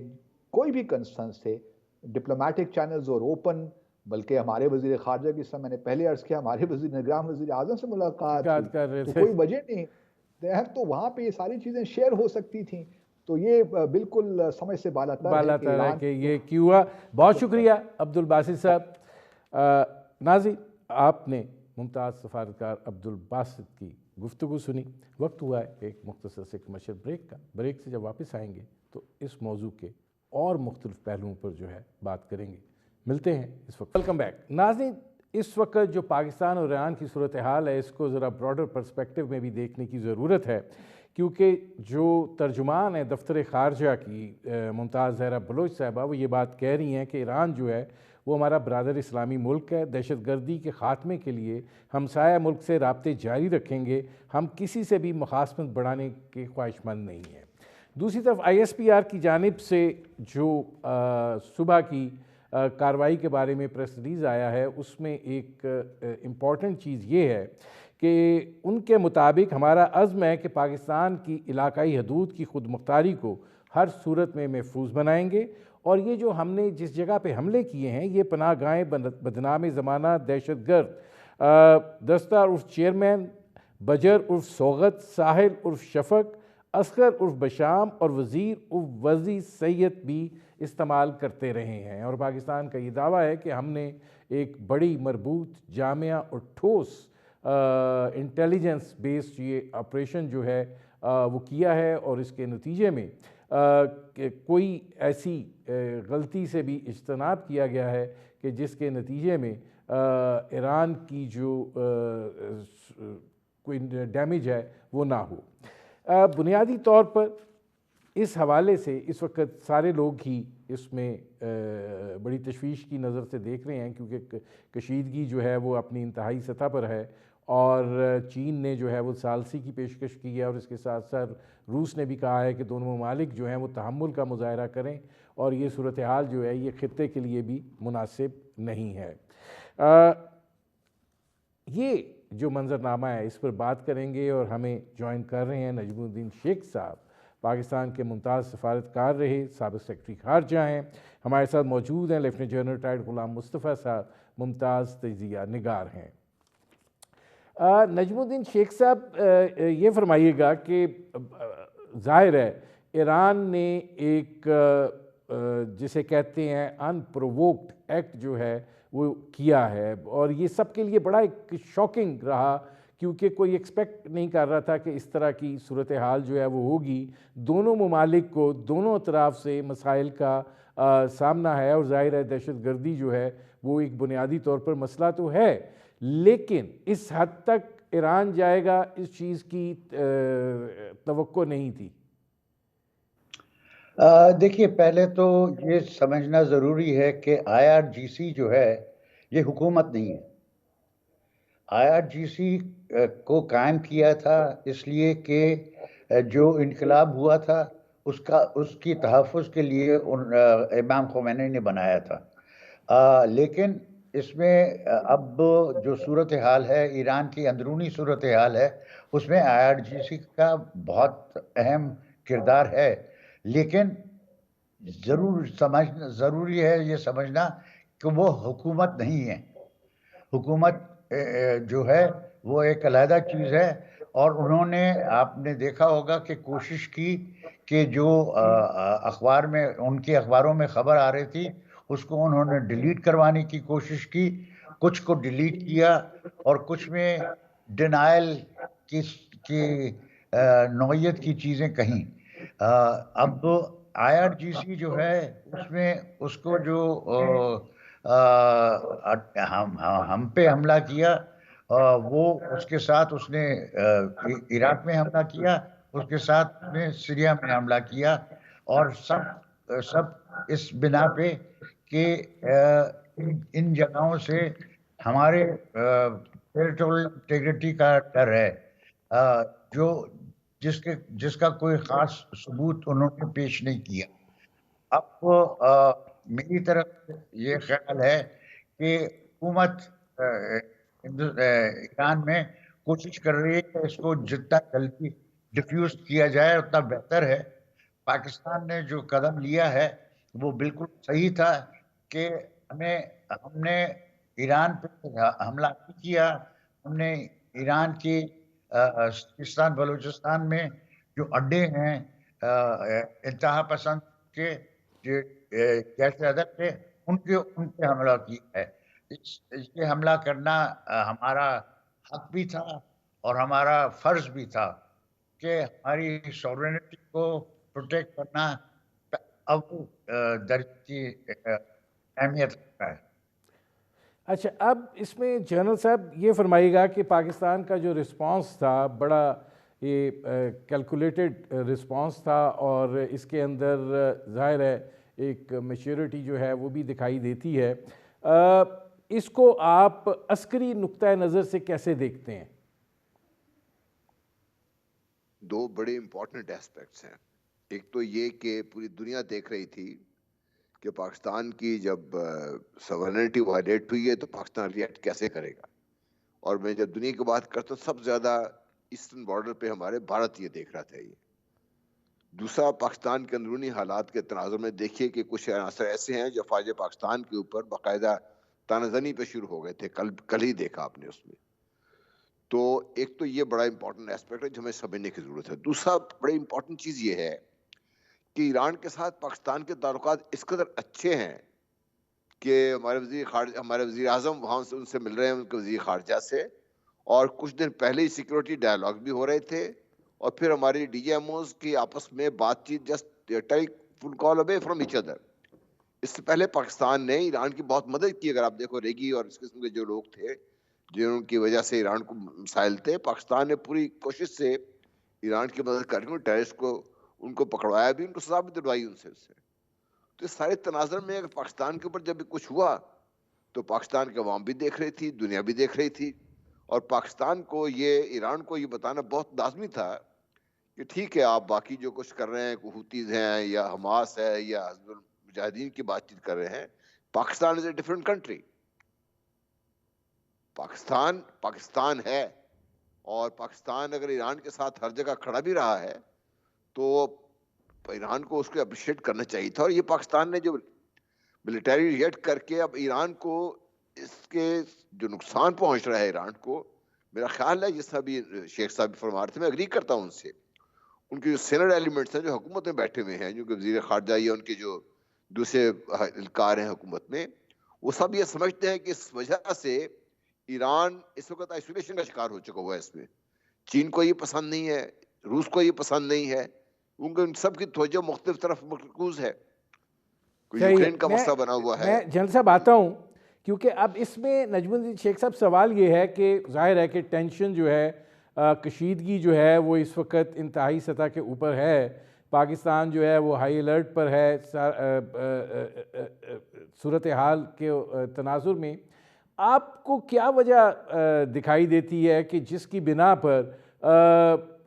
کوئی بھی کنسرنز تھے، ڈپلومیٹک چینلز اور اوپن، بلکہ ہمارے وزیر خارجہ کی میں نے پہلے عرض کیا ہمارے نگراں وزیر اعظم سے ملاقات کر رہے تو تھے، کوئی وجہ نہیں تو وہاں پہ یہ ساری چیزیں شیئر ہو سکتی تھیں. تو یہ بالکل سمجھ سے بالاتر ہے کہ یہ کیوں ہوا. بہت شکریہ عبدالباسط صاحب. ناظرین، آپ نے ممتاز سفارتکار عبدالباسط کی گفتگو سنی. وقت ہوا ہے ایک مختصر سے کمرشل بریک کا. بریک سے جب واپس آئیں گے تو اس موضوع کے اور مختلف پہلوؤں پر جو ہے بات کریں گے. ملتے ہیں اس وقت. Welcome back. ناظرین، اس وقت جو پاکستان اور ایران کی صورتحال ہے اس کو ذرا براڈر پرسپیکٹیو میں بھی دیکھنے کی ضرورت ہے، کیونکہ جو ترجمان ہے دفتر خارجہ کی ممتاز زہرا بلوچ صاحبہ، وہ یہ بات کہہ رہی ہیں کہ ایران جو ہے وہ ہمارا برادر اسلامی ملک ہے. دہشت گردی کے خاتمے کے لیے ہمسایہ ملک سے رابطے جاری رکھیں گے. ہم کسی سے بھی مخاصمت بڑھانے کے خواہش مند نہیں ہیں. دوسری طرف ISPR کی جانب سے جو صبح کی کارروائی کے بارے میں پریس ریلیز آیا ہے، اس میں ایک امپورٹنٹ چیز یہ ہے کہ ان کے مطابق ہمارا عزم ہے کہ پاکستان کی علاقائی حدود کی خود مختاری کو ہر صورت میں محفوظ بنائیں گے، اور یہ جو ہم نے جس جگہ پہ حملے کیے ہیں یہ پناہ گاہیں بدنام زمانہ دہشت گرد دستہ عرف چیئرمین، بجر عرف سوغت، ساحل عرف شفق، اصغر عرف بشام اور وزیر عرف وزی سید بھی استعمال کرتے رہے ہیں، اور پاکستان کا یہ دعویٰ ہے کہ ہم نے ایک بڑی مربوط جامع اور ٹھوس انٹیلیجنس بیسڈ یہ آپریشن جو ہے وہ کیا ہے، اور اس کے نتیجے میں کوئی ایسی غلطی سے بھی اجتناب کیا گیا ہے کہ جس کے نتیجے میں ایران کی جو کوئی ڈیمیج ہے وہ نہ ہو۔ بنیادی طور پر اس حوالے سے اس وقت سارے لوگ ہی اس میں بڑی تشویش کی نظر سے دیکھ رہے ہیں، کیونکہ کشیدگی جو ہے وہ اپنی انتہائی سطح پر ہے، اور چین نے جو ہے وہ ثالثی کی پیشکش کی ہے، اور اس کے ساتھ ساتھ روس نے بھی کہا ہے کہ دونوں ممالک جو ہیں وہ تحمل کا مظاہرہ کریں، اور یہ صورتحال جو ہے یہ خطے کے لیے بھی مناسب نہیں ہے۔ یہ جو منظرنامہ ہے اس پر بات کریں گے، اور ہمیں جوائن کر رہے ہیں نجم الدین شیخ صاحب، پاکستان کے ممتاز سفارتکار رہے، سابق سیکرٹری خارجہ ہیں، ہمارے ساتھ موجود ہیں lieutenant general retired Ghulam Mustafa صاحب، ممتاز تجزیہ نگار ہیں۔ نجم الدین شیخ صاحب یہ فرمائیے گا کہ ظاہر ہے ایران نے ایک جسے کہتے ہیں ان پرووکڈ ایکٹ جو ہے وہ کیا ہے، اور یہ سب کے لیے بڑا ایک شاکنگ رہا، کیونکہ کوئی ایکسپیکٹ نہیں کر رہا تھا کہ اس طرح کی صورتحال جو ہے وہ ہوگی۔ دونوں ممالک کو دونوں اطراف سے مسائل کا سامنا ہے، اور ظاہر ہے دہشت گردی جو ہے وہ ایک بنیادی طور پر مسئلہ تو ہے، لیکن اس حد تک ایران جائے گا اس چیز کی توقع نہیں تھی۔ دیکھیے، پہلے تو یہ سمجھنا ضروری ہے کہ IRGC جو ہے یہ حکومت نہیں ہے۔ IRGC کو قائم کیا تھا اس لیے کہ جو انقلاب ہوا تھا اس کی تحفظ کے لیے امام خمینی نے بنایا تھا، لیکن اس میں اب جو صورتحال ہے، ایران کی اندرونی صورتحال ہے، اس میں IRGC کا بہت اہم کردار ہے، لیکن ضروری ہے یہ سمجھنا کہ وہ حکومت نہیں ہے۔ حکومت جو ہے وہ ایک علیحدہ چیز ہے، اور انہوں نے، آپ نے دیکھا ہوگا کہ کوشش کی کہ جو اخبار میں ان کے اخباروں میں خبر آ رہی تھی اس کو انہوں نے ڈیلیٹ کروانے کی کوشش کی، کچھ کو ڈیلیٹ کیا، اور کچھ میں ڈینائل کی نوعیت کی چیزیں کہیں۔ اب IRGC جو ہے اس میں اس کو جو ہم پہ حملہ کیا، وہ اس کے ساتھ اس نے عراق میں حملہ کیا، اس کے ساتھ میں سیریا میں حملہ کیا، اور سب اس بنا پہ کہ ان جگہوں سے ہمارے ٹیریٹوریل انٹیگریٹی کا ڈر ہے، جس کا کوئی خاص ثبوت انہوں نے پیش نہیں کیا۔ اب میری طرف یہ خیال ہے کہ حکومت ایران میں کوشش کر رہی ہے کہ اس کو جتنا جلدی ڈیفیوز کیا جائے اتنا بہتر ہے۔ پاکستان نے جو قدم لیا ہے وہ بالکل صحیح تھا کہ ہم نے ایران پہ حملہ نہیں کیا، ہم نے ایران کی سیستان بلوچستان میں جو اڈے ہیں انتہا پسند کے جیسے ادب تھے ان پہ حملہ کیا ہے۔ یہ حملہ کرنا ہمارا حق بھی تھا اور ہمارا فرض بھی تھا کہ ہماری سورینٹی کو پروٹیکٹ کرنا اب درجے کی اہمیت رکھتا ہے۔ اچھا، اب اس میں جنرل صاحب یہ فرمائیے گا کہ پاکستان کا جو رسپانس تھا بڑا یہ کیلکولیٹڈ رسپانس تھا، اور اس کے اندر ظاہر ہے ایک میچورٹی جو ہے وہ بھی دکھائی دیتی ہے۔ اس کو آپ عسکری نقطہ نظر سے کیسے دیکھتے ہیں؟ دو بڑے امپورٹنٹ ایسپیکٹس ہیں۔ ایک تو یہ کہ پوری دنیا دیکھ رہی تھی کہ پاکستان کی جب سورنٹی وائلیٹ ہوئی ہے تو پاکستان ریئیکٹ کیسے کرے گا. اور میں جب دنیا کی بات کرتا ہوں سب زیادہ ایسٹرن بارڈر پہ ہمارے بھارت یہ دیکھ رہا تھا. یہ دوسرا پاکستان کے اندرونی حالات کے تناظر میں دیکھیے کہ کچھ عناصر ایسے ہیں جو فوج پاکستان کے اوپر باقاعدہ تانہ زنی پہ شروع ہو گئے تھے. کل ہی دیکھا آپ نے اس میں. تو ایک تو یہ بڑا امپورٹنٹ ایسپیکٹ ہے جو ہمیں سمجھنے کی ضرورت ہے. دوسرا بڑی امپورٹنٹ چیز یہ ہے کہ ایران کے ساتھ پاکستان کے تعلقات اس قدر اچھے ہیں کہ ہمارے وزیر اعظم وہاں سے ان سے مل رہے ہیں, ان کے وزیر خارجہ سے, اور کچھ دن پہلے ہی سیکورٹی ڈائلاگ بھی ہو رہے تھے. اور پھر ہماری ڈی جی ایم اوز کی آپس میں بات چیت just telephone call away from each other. اس سے پہلے پاکستان نے ایران کی بہت مدد کی. اگر آپ دیکھو ریگی اور اس قسم کے جو لوگ تھے جنہوں کی وجہ سے ایران کو مسائل تھے, پاکستان نے پوری کوشش سے ایران کی مدد کر کے ٹیررسٹ کو ان کو پکڑوایا بھی, ان کو سزا بھی دلوائی ان سے. تو اس سارے تناظر میں اگر پاکستان کے اوپر جب بھی کچھ ہوا تو پاکستان کے عوام بھی دیکھ رہی تھی, دنیا بھی دیکھ رہی تھی, اور پاکستان کو یہ ایران کو یہ بتانا بہت لازمی تھا کہ ٹھیک ہے آپ باقی جو کچھ کر رہے ہیں, حوثیز ہیں یا حماس ہے یا حزب المجاہدین کی بات چیت کر رہے ہیں, پاکستان از اے ڈفرنٹ کنٹری. پاکستان ہے, اور پاکستان اگر ایران کے ساتھ ہر جگہ کھڑا بھی رہا ہے تو ایران کو اس کو اپریشیٹ کرنا چاہیے تھا. اور یہ پاکستان نے جو ملٹری ریئیکٹ کر کے اب ایران کو اس کے جو نقصان پہنچ رہا ہے ایران کو, میرا خیال ہے جس طرح بھی شیخ صاحب فرما رہے تھے, میں اگری کرتا ہوں ان سے. ان کے جو سینئر ایلیمنٹس ہیں جو حکومت میں بیٹھے ہوئے ہیں, جو کہ وزیر خارجہ یا ان کے جو دوسرے اہلکار ہیں حکومت میں, وہ سب یہ سمجھتے ہیں کہ اس وجہ سے ایران اس وقت آئسولیشن کا شکار ہو چکا ہوا ہے. اس میں چین کو یہ پسند نہیں ہے, روس کو یہ پسند نہیں ہے, ان سب کی توجہ مختلف طرف مرکوز ہے. یوکرین کا مسئلہ بنا ہوا ہے. میں جنرل صاحب آتا ہوں, کیونکہ اب اس میں نجم الدین شیخ صاحب سوال یہ ہے کہ ظاہر ہے کہ ٹینشن جو ہے, کشیدگی جو ہے وہ اس وقت انتہائی سطح کے اوپر ہے. پاکستان جو ہے وہ ہائی الرٹ پر ہے صورتحال کے تناظر میں. آپ کو کیا وجہ دکھائی دیتی ہے کہ جس کی بنا پر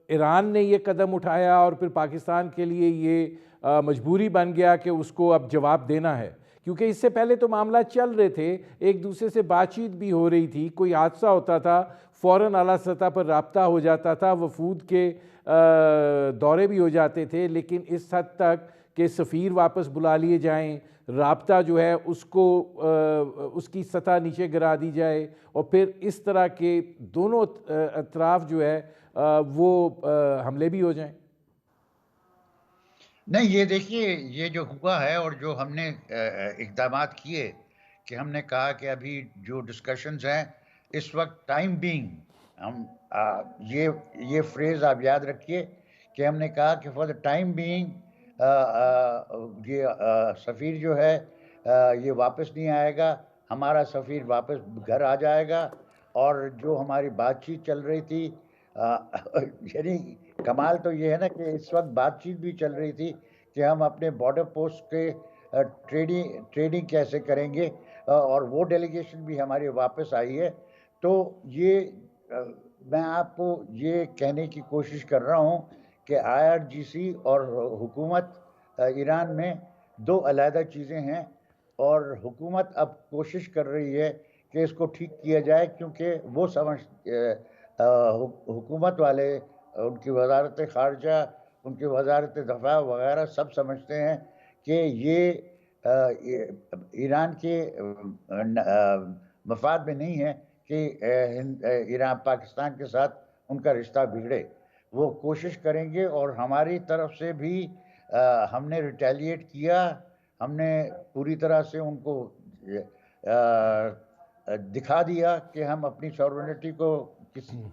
ایران نے یہ قدم اٹھایا اور پھر پاکستان کے لیے یہ مجبوری بن گیا کہ اس کو اب جواب دینا ہے؟ کیونکہ اس سے پہلے تو معاملات چل رہے تھے, ایک دوسرے سے بات چیت بھی ہو رہی تھی, کوئی حادثہ ہوتا تھا فوراً اعلیٰ سطح پر رابطہ ہو جاتا تھا, وفود کے دورے بھی ہو جاتے تھے, لیکن اس حد تک کہ سفیر واپس بلا لیے جائیں, رابطہ جو ہے اس کو اس کی سطح نیچے گرا دی جائے, اور پھر اس طرح کے دونوں اطراف جو ہے وہ حملے بھی ہو جائیں. نہیں, یہ دیکھیے یہ جو ہوا ہے اور جو ہم نے اقدامات کیے کہ ہم نے کہا کہ ابھی جو ڈسکشنز ہیں اس وقت ٹائم بینگ, ہم یہ فریز آپ یاد رکھیے کہ ہم نے کہا کہ فار دا ٹائم بینگ یہ سفیر جو ہے یہ واپس نہیں آئے گا, ہمارا سفیر واپس گھر آ جائے گا. اور جو ہماری بات چیت چل رہی تھی, یعنی کمال تو یہ ہے نا کہ اس وقت بات چیت بھی چل رہی تھی کہ ہم اپنے بارڈر پوسٹ کے ٹریڈنگ کیسے کریں گے, اور وہ ڈیلیگیشن بھی ہماری واپس آئی ہے. تو یہ میں آپ کو یہ کہنے کی کوشش کر رہا ہوں کہ IRGC اور حکومت ایران میں دو علیحدہ چیزیں ہیں, اور حکومت اب کوشش کر رہی ہے کہ اس کو ٹھیک کیا جائے, کیونکہ وہ حکومت والے, ان کی وزارت خارجہ, ان کی وزارت دفاع وغیرہ سب سمجھتے ہیں کہ یہ ایران کے مفاد میں نہیں ہے کہ ایران پاکستان کے ساتھ ان کا رشتہ بگڑے. وہ کوشش کریں گے, اور ہماری طرف سے بھی ہم نے ریٹیلیٹ کیا, ہم نے پوری طرح سے ان کو دکھا دیا کہ ہم اپنی سورنٹی کو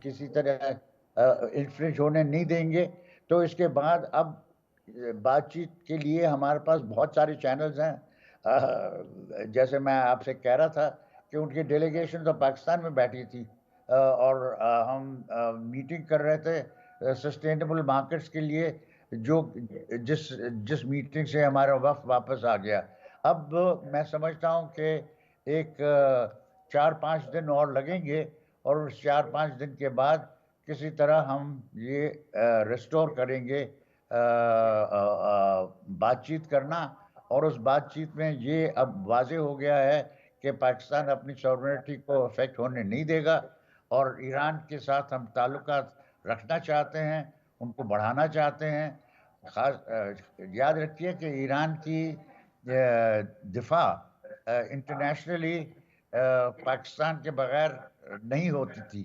کسی طرح انفلنج ہونے نہیں دیں گے. تو اس کے بعد اب بات چیت کے لیے ہمارے پاس بہت سارے چینلز ہیں. جیسے میں آپ سے کہہ رہا تھا کہ ان کی ڈیلیگیشن تو پاکستان میں بیٹھی تھی, اور ہم میٹنگ کر رہے تھے سسٹینیبل مارکیٹس کے لیے, جو جس میٹنگ سے ہمارا وفد واپس آ گیا. اب میں سمجھتا ہوں کہ ایک 4-5 دن اور لگیں گے, اور اس 4-5 دن کے بعد کسی طرح ہم یہ ریسٹور کریں گے بات چیت کرنا، اور اس بات چیت میں یہ اب واضح ہو گیا ہے کہ پاکستان اپنی سورنٹی کو افیکٹ ہونے نہیں دے گا، اور ایران کے ساتھ ہم تعلقات رکھنا چاہتے ہیں، ان کو بڑھانا چاہتے ہیں۔ خاص یاد رکھیے کہ ایران کی دفاع انٹرنیشنلی پاکستان کے بغیر نہیں ہوتی تھی۔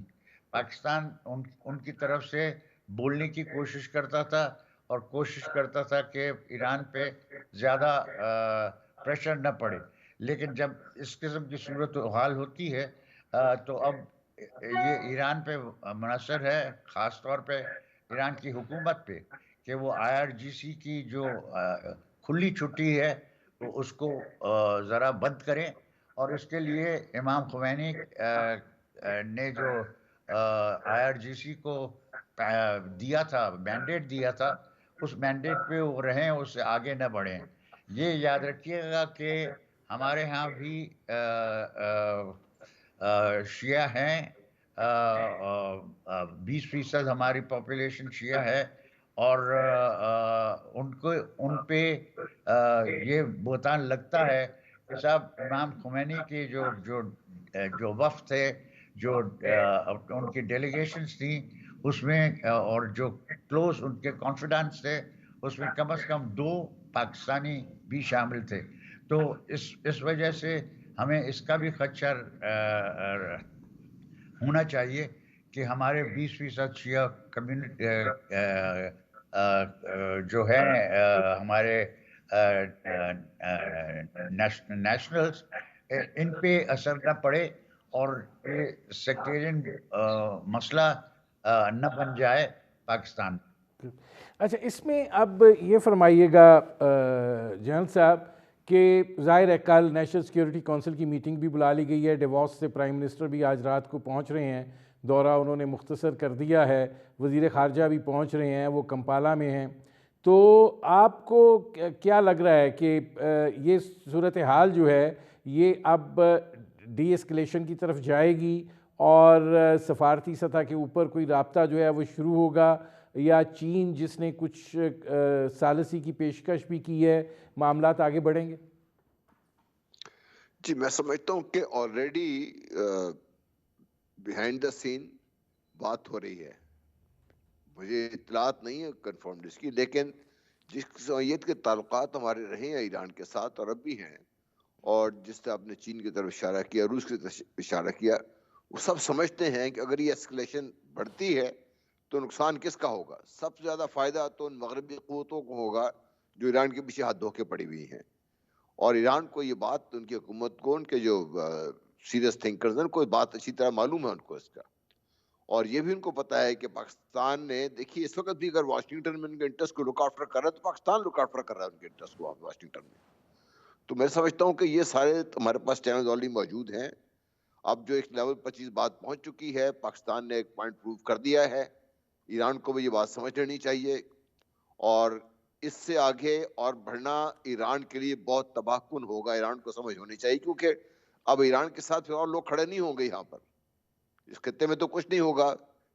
پاکستان ان کی طرف سے بولنے کی کوشش کرتا تھا، اور کوشش کرتا تھا کہ ایران پہ زیادہ پریشر نہ پڑے۔ لیکن جب اس قسم کی صورت حال ہوتی ہے تو اب یہ ایران پہ منحصر ہے، خاص طور پہ ایران کی حکومت پہ، کہ وہ IRGC کی جو کھلی چھٹی ہے اس کو ذرا بند کریں۔ اور اس کے لیے امام خمینی نے جو IRGC کو دیا تھا، مینڈیٹ دیا تھا، اس مینڈیٹ پہ وہ رہیں، اس سے آگے نہ بڑھیں۔ یہ یاد رکھیے گا کہ ہمارے ہاں بھی شیعہ ہیں، 20% ہماری پاپولیشن شیعہ ہے، اور ان پہ یہ بہتان لگتا ہے کہ صاحب امام خمینی کے جو وفد تھے، جو ان کی ڈیلیگیشنز تھیں، اس میں اور جو کلوز ان کے کانفیڈنس تھے، اس میں کم از کم 2 پاکستانی بھی شامل تھے۔ تو اس وجہ سے ہمیں اس کا بھی خدشہ ہونا چاہیے کہ ہمارے 20% شیعہ کمیونٹی جو ہیں ہمارے نیشنلز، ان پہ اثر نہ پڑے، اور یہ سیکٹیرین مسئلہ نہ بن جائے پاکستان۔ اچھا، اس میں اب یہ فرمائیے گا جنرل صاحب کہ ظاہر ہے کل نیشنل سیکیورٹی کونسل کی میٹنگ بھی بلا لی گئی ہے، ڈیووس سے پرائم منسٹر بھی آج رات کو پہنچ رہے ہیں، دورہ انہوں نے مختصر کر دیا ہے، وزیر خارجہ بھی پہنچ رہے ہیں، وہ کمپالا میں ہیں۔ تو آپ کو کیا لگ رہا ہے کہ یہ صورتحال جو ہے یہ اب ڈی اسکلیشن کی طرف جائے گی، اور سفارتی سطح کے اوپر کوئی رابطہ جو ہے وہ شروع ہوگا، یا چین جس نے کچھ ثالثی کی پیشکش بھی کی ہے، معاملات آگے بڑھیں گے؟ جی، میں سمجھتا ہوں کہ آلریڈی بیہائنڈ دا سین بات ہو رہی ہے، مجھے اطلاعات نہیں ہے کنفرم اس کی، لیکن جس نوعیت کے تعلقات ہمارے رہے ہیں ایران کے ساتھ اور اب بھی ہیں، اور جس طرح آپ نے چین کی طرف اشارہ کیا، روس کی طرف اشارہ کیا، وہ سب سمجھتے ہیں کہ اگر یہ اسکلیشن بڑھتی ہے تو نقصان کس کا ہوگا؟ سب سے زیادہ فائدہ تو ان مغربی قوتوں کو ہوگا جو ایران کے پیچھے ہاتھ دھو کے پڑی ہوئی ہیں، اور ایران کو یہ بات، ان کی حکومت کو، ان کے جو سیریس تھنکرز ہیں، کوئی بات اچھی طرح معلوم ہے ان کو اس کا، اور یہ بھی ان کو پتا ہے کہ پاکستان نے، دیکھیے اس وقت بھی اگر واشنگٹن میں ان کے انٹرسٹ کو لک آفٹر کر رہا ہے تو پاکستان لک آفٹر کر رہا ہے ان کے انٹرسٹ کو واشنگٹن میں۔ تو میں سمجھتا ہوں کہ یہ سارے ہمارے پاس چینلز آلریڈی موجود ہیں۔ اب جو ایک لیول پر چیز بات پہنچ چکی ہے، پاکستان نے ایک پوائنٹ پروو کر دیا ہے، ایران کو بھی یہ بات سمجھ لینی چاہیے، اور اس سے آگے اور بڑھنا ایران کے لیے بہت تباہ کن ہوگا، ایران کو سمجھ ہونی چاہیے، کیونکہ اب ایران کے ساتھ اور لوگ کھڑے نہیں ہوں گے یہاں پر، اس خطے میں تو کچھ نہیں ہوگا۔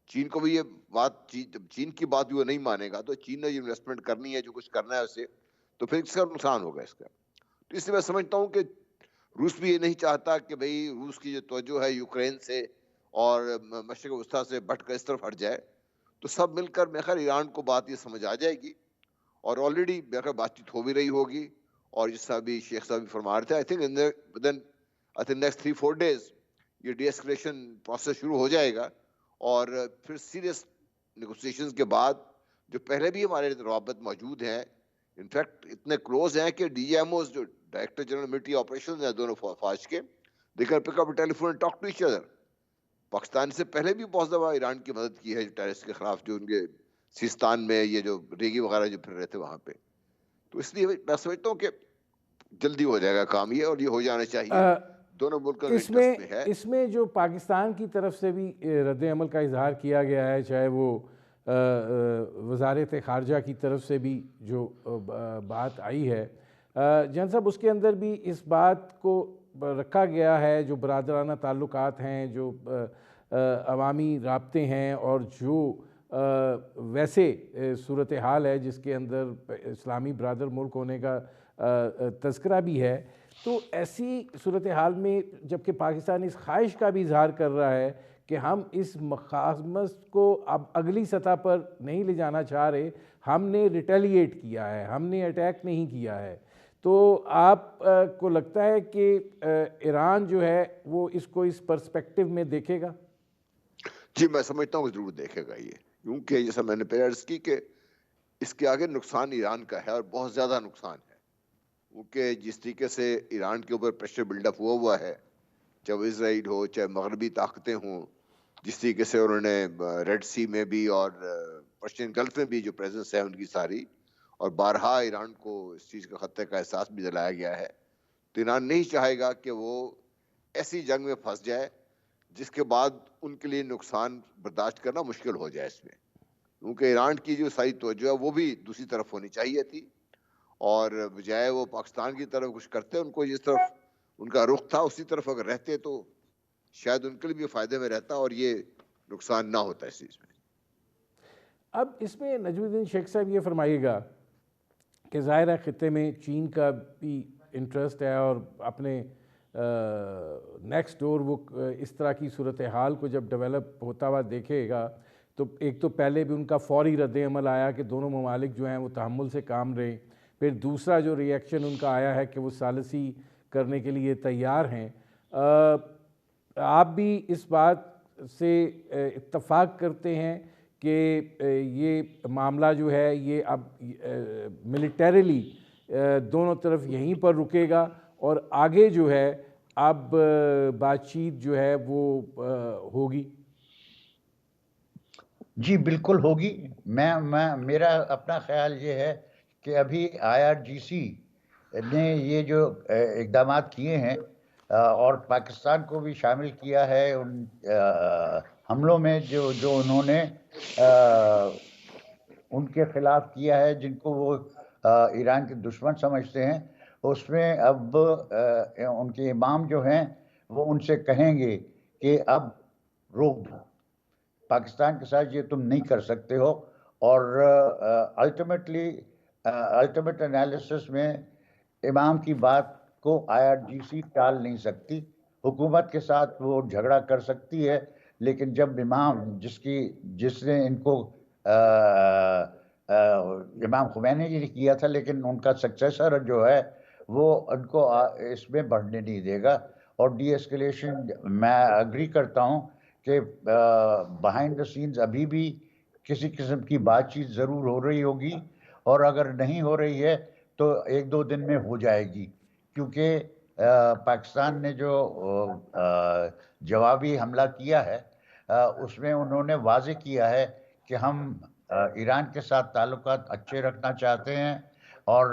چین کو بھی یہ بات، چین کی بات بھی وہ نہیں مانے گا، تو چین نے جو انویسٹمنٹ کرنی ہے، جو کچھ کرنا ہے اسے، تو پھر اس کا نقصان ہوگا اس کا۔ تو اس لیے میں سمجھتا ہوں کہ روس بھی یہ نہیں چاہتا کہ بھئی روس کی جو توجہ ہے یوکرین سے اور مشرق وسطیٰ سے بٹ کر اس طرف ہٹ جائے، تو سب مل کر میرے خیال ایران کو بات یہ سمجھ آ جائے گی، اور آلریڈی میرے خیال بات چیت ہو بھی رہی ہوگی، اور جس طرح بھی شیخ صاحب بھی فرما رہے تھے، آئی تھنک نیکسٹ 3-4 days یہ ڈی ایسکلیشن پروسیس شروع ہو جائے گا، اور پھر سیریس نیگوسیشنز کے بعد، جو پہلے بھی ہمارے روابط موجود ہیں، انفیکٹ اتنے کلوز ہیں کہ ڈی ایم اوز جو ڈائریکٹر جنرل ملٹری آپریشن ہیں دونوں فوج کے، they can pick up tele and talk to each other. Pakistan سے پہلے بھی بہت دفعہ ایران کی مدد کی ہے ٹیررسٹ کے خلاف، جو ان کے سیستان میں یہ جو ریگی وغیرہ جو پھر رہے تھے وہاں پہ، تو اس لیے میں سمجھتا ہوں کہ جلدی ہو جائے گا کام یہ، اور یہ ہو جانا چاہیے، دونوں ملکوں کے انٹرسٹ میں ہے۔ اس میں جو پاکستان کی طرف سے بھی رد عمل کا اظہار کیا گیا ہے، چاہے وہ وزارت خارجہ کی طرف سے بھی جو بات آئی ہے جن صاحب، اس کے اندر بھی اس بات کو رکھا گیا ہے، جو برادرانہ تعلقات ہیں، جو عوامی رابطے ہیں، اور جو ویسے صورتحال ہے جس کے اندر اسلامی برادر ملک ہونے کا تذکرہ بھی ہے، تو ایسی صورتحال میں جب کہ پاکستان اس خواہش کا بھی اظہار کر رہا ہے کہ ہم اس مخاصمت کو اب اگلی سطح پر نہیں لے جانا چاہ رہے، ہم نے ریٹیلیٹ کیا ہے، ہم نے اٹیک نہیں کیا ہے، تو آپ کو لگتا ہے کہ ایران جو ہے وہ اس کو اس پرسپیکٹو میں دیکھے گا؟ جی میں سمجھتا ہوں کہ ضرور دیکھے گا یہ، کیونکہ جیسا میں نے پہلے عرض کی کہ اس کے آگے نقصان ایران کا ہے اور بہت زیادہ نقصان ہے، کیونکہ جس طریقے سے ایران کے اوپر پریشر بلڈ اپ ہوا ہے، چاہے اسرائیل ہو چاہے مغربی طاقتیں ہوں، جس طریقے سے انہوں نے ریڈ سی میں بھی اور پرشین گلف میں بھی جو پریزنس ہے ان کی ساری، اور بارہا ایران کو اس چیز کا خطرے کا احساس بھی دلایا گیا ہے، تو ایران نہیں چاہے گا کہ وہ ایسی جنگ میں پھنس جائے جس کے بعد ان کے لیے نقصان برداشت کرنا مشکل ہو جائے اس میں، کیونکہ ایران کی جو ساری توجہ ہے وہ بھی دوسری طرف ہونی چاہیے تھی، اور بجائے وہ پاکستان کی طرف کچھ کرتے ان کو جس طرف ان کا رخ تھا اسی طرف اگر رہتے تو شاید ان کے لیے بھی فائدے میں رہتا اور یہ نقصان نہ ہوتا اس چیز میں۔ اب اس میں نجم الدین شیخ صاحب یہ فرمائیے گا کہ ظاہر ہے خطے میں چین کا بھی انٹرسٹ ہے اور اپنے نیکسٹ ڈور وہ اس طرح کی صورتحال کو جب ڈیولپ ہوتا ہوا دیکھے گا تو ایک تو پہلے بھی ان کا فوری رد عمل آیا کہ دونوں ممالک جو ہیں وہ تحمل سے کام رہے، پھر دوسرا جو ری ایکشن ان کا آیا ہے کہ وہ ثالثی کرنے کے لیے تیار ہیں۔ آپ بھی اس بات سے اتفاق کرتے ہیں کہ یہ معاملہ جو ہے یہ اب ملیٹریلی دونوں طرف یہیں پر رکے گا اور آگے جو ہے اب بات چیت جو ہے وہ ہوگی؟ جی بالکل ہوگی۔ میرا اپنا خیال یہ ہے کہ ابھی IRGC نے یہ جو اقدامات کیے ہیں اور پاکستان کو بھی شامل کیا ہے ان حملوں میں جو انہوں نے ان کے خلاف کیا ہے جن کو وہ ایران کے دشمن سمجھتے ہیں، اس میں اب ان کے امام جو ہیں وہ ان سے کہیں گے کہ اب روک دو، پاکستان کے ساتھ یہ تم نہیں کر سکتے ہو، اور الٹیمیٹ انالیسس میں امام کی بات کو IRGC ٹال نہیں سکتی، حکومت کے ساتھ وہ جھگڑا کر سکتی ہے، لیکن جب امام جس نے ان کو امام خمینی جی نے کیا تھا، لیکن ان کا سکسیسر جو ہے وہ ان کو اس میں بڑھنے نہیں دے گا، اور ڈی ایسکیلیشن میں اگری کرتا ہوں کہ بہائنڈ دا سینز ابھی بھی کسی قسم کی بات چیت ضرور ہو رہی ہوگی، اور اگر نہیں ہو رہی ہے تو ایک دو دن میں ہو جائے گی، کیونکہ پاکستان نے جو جوابی حملہ کیا ہے اس میں انہوں نے واضح کیا ہے کہ ہم ایران کے ساتھ تعلقات اچھے رکھنا چاہتے ہیں، اور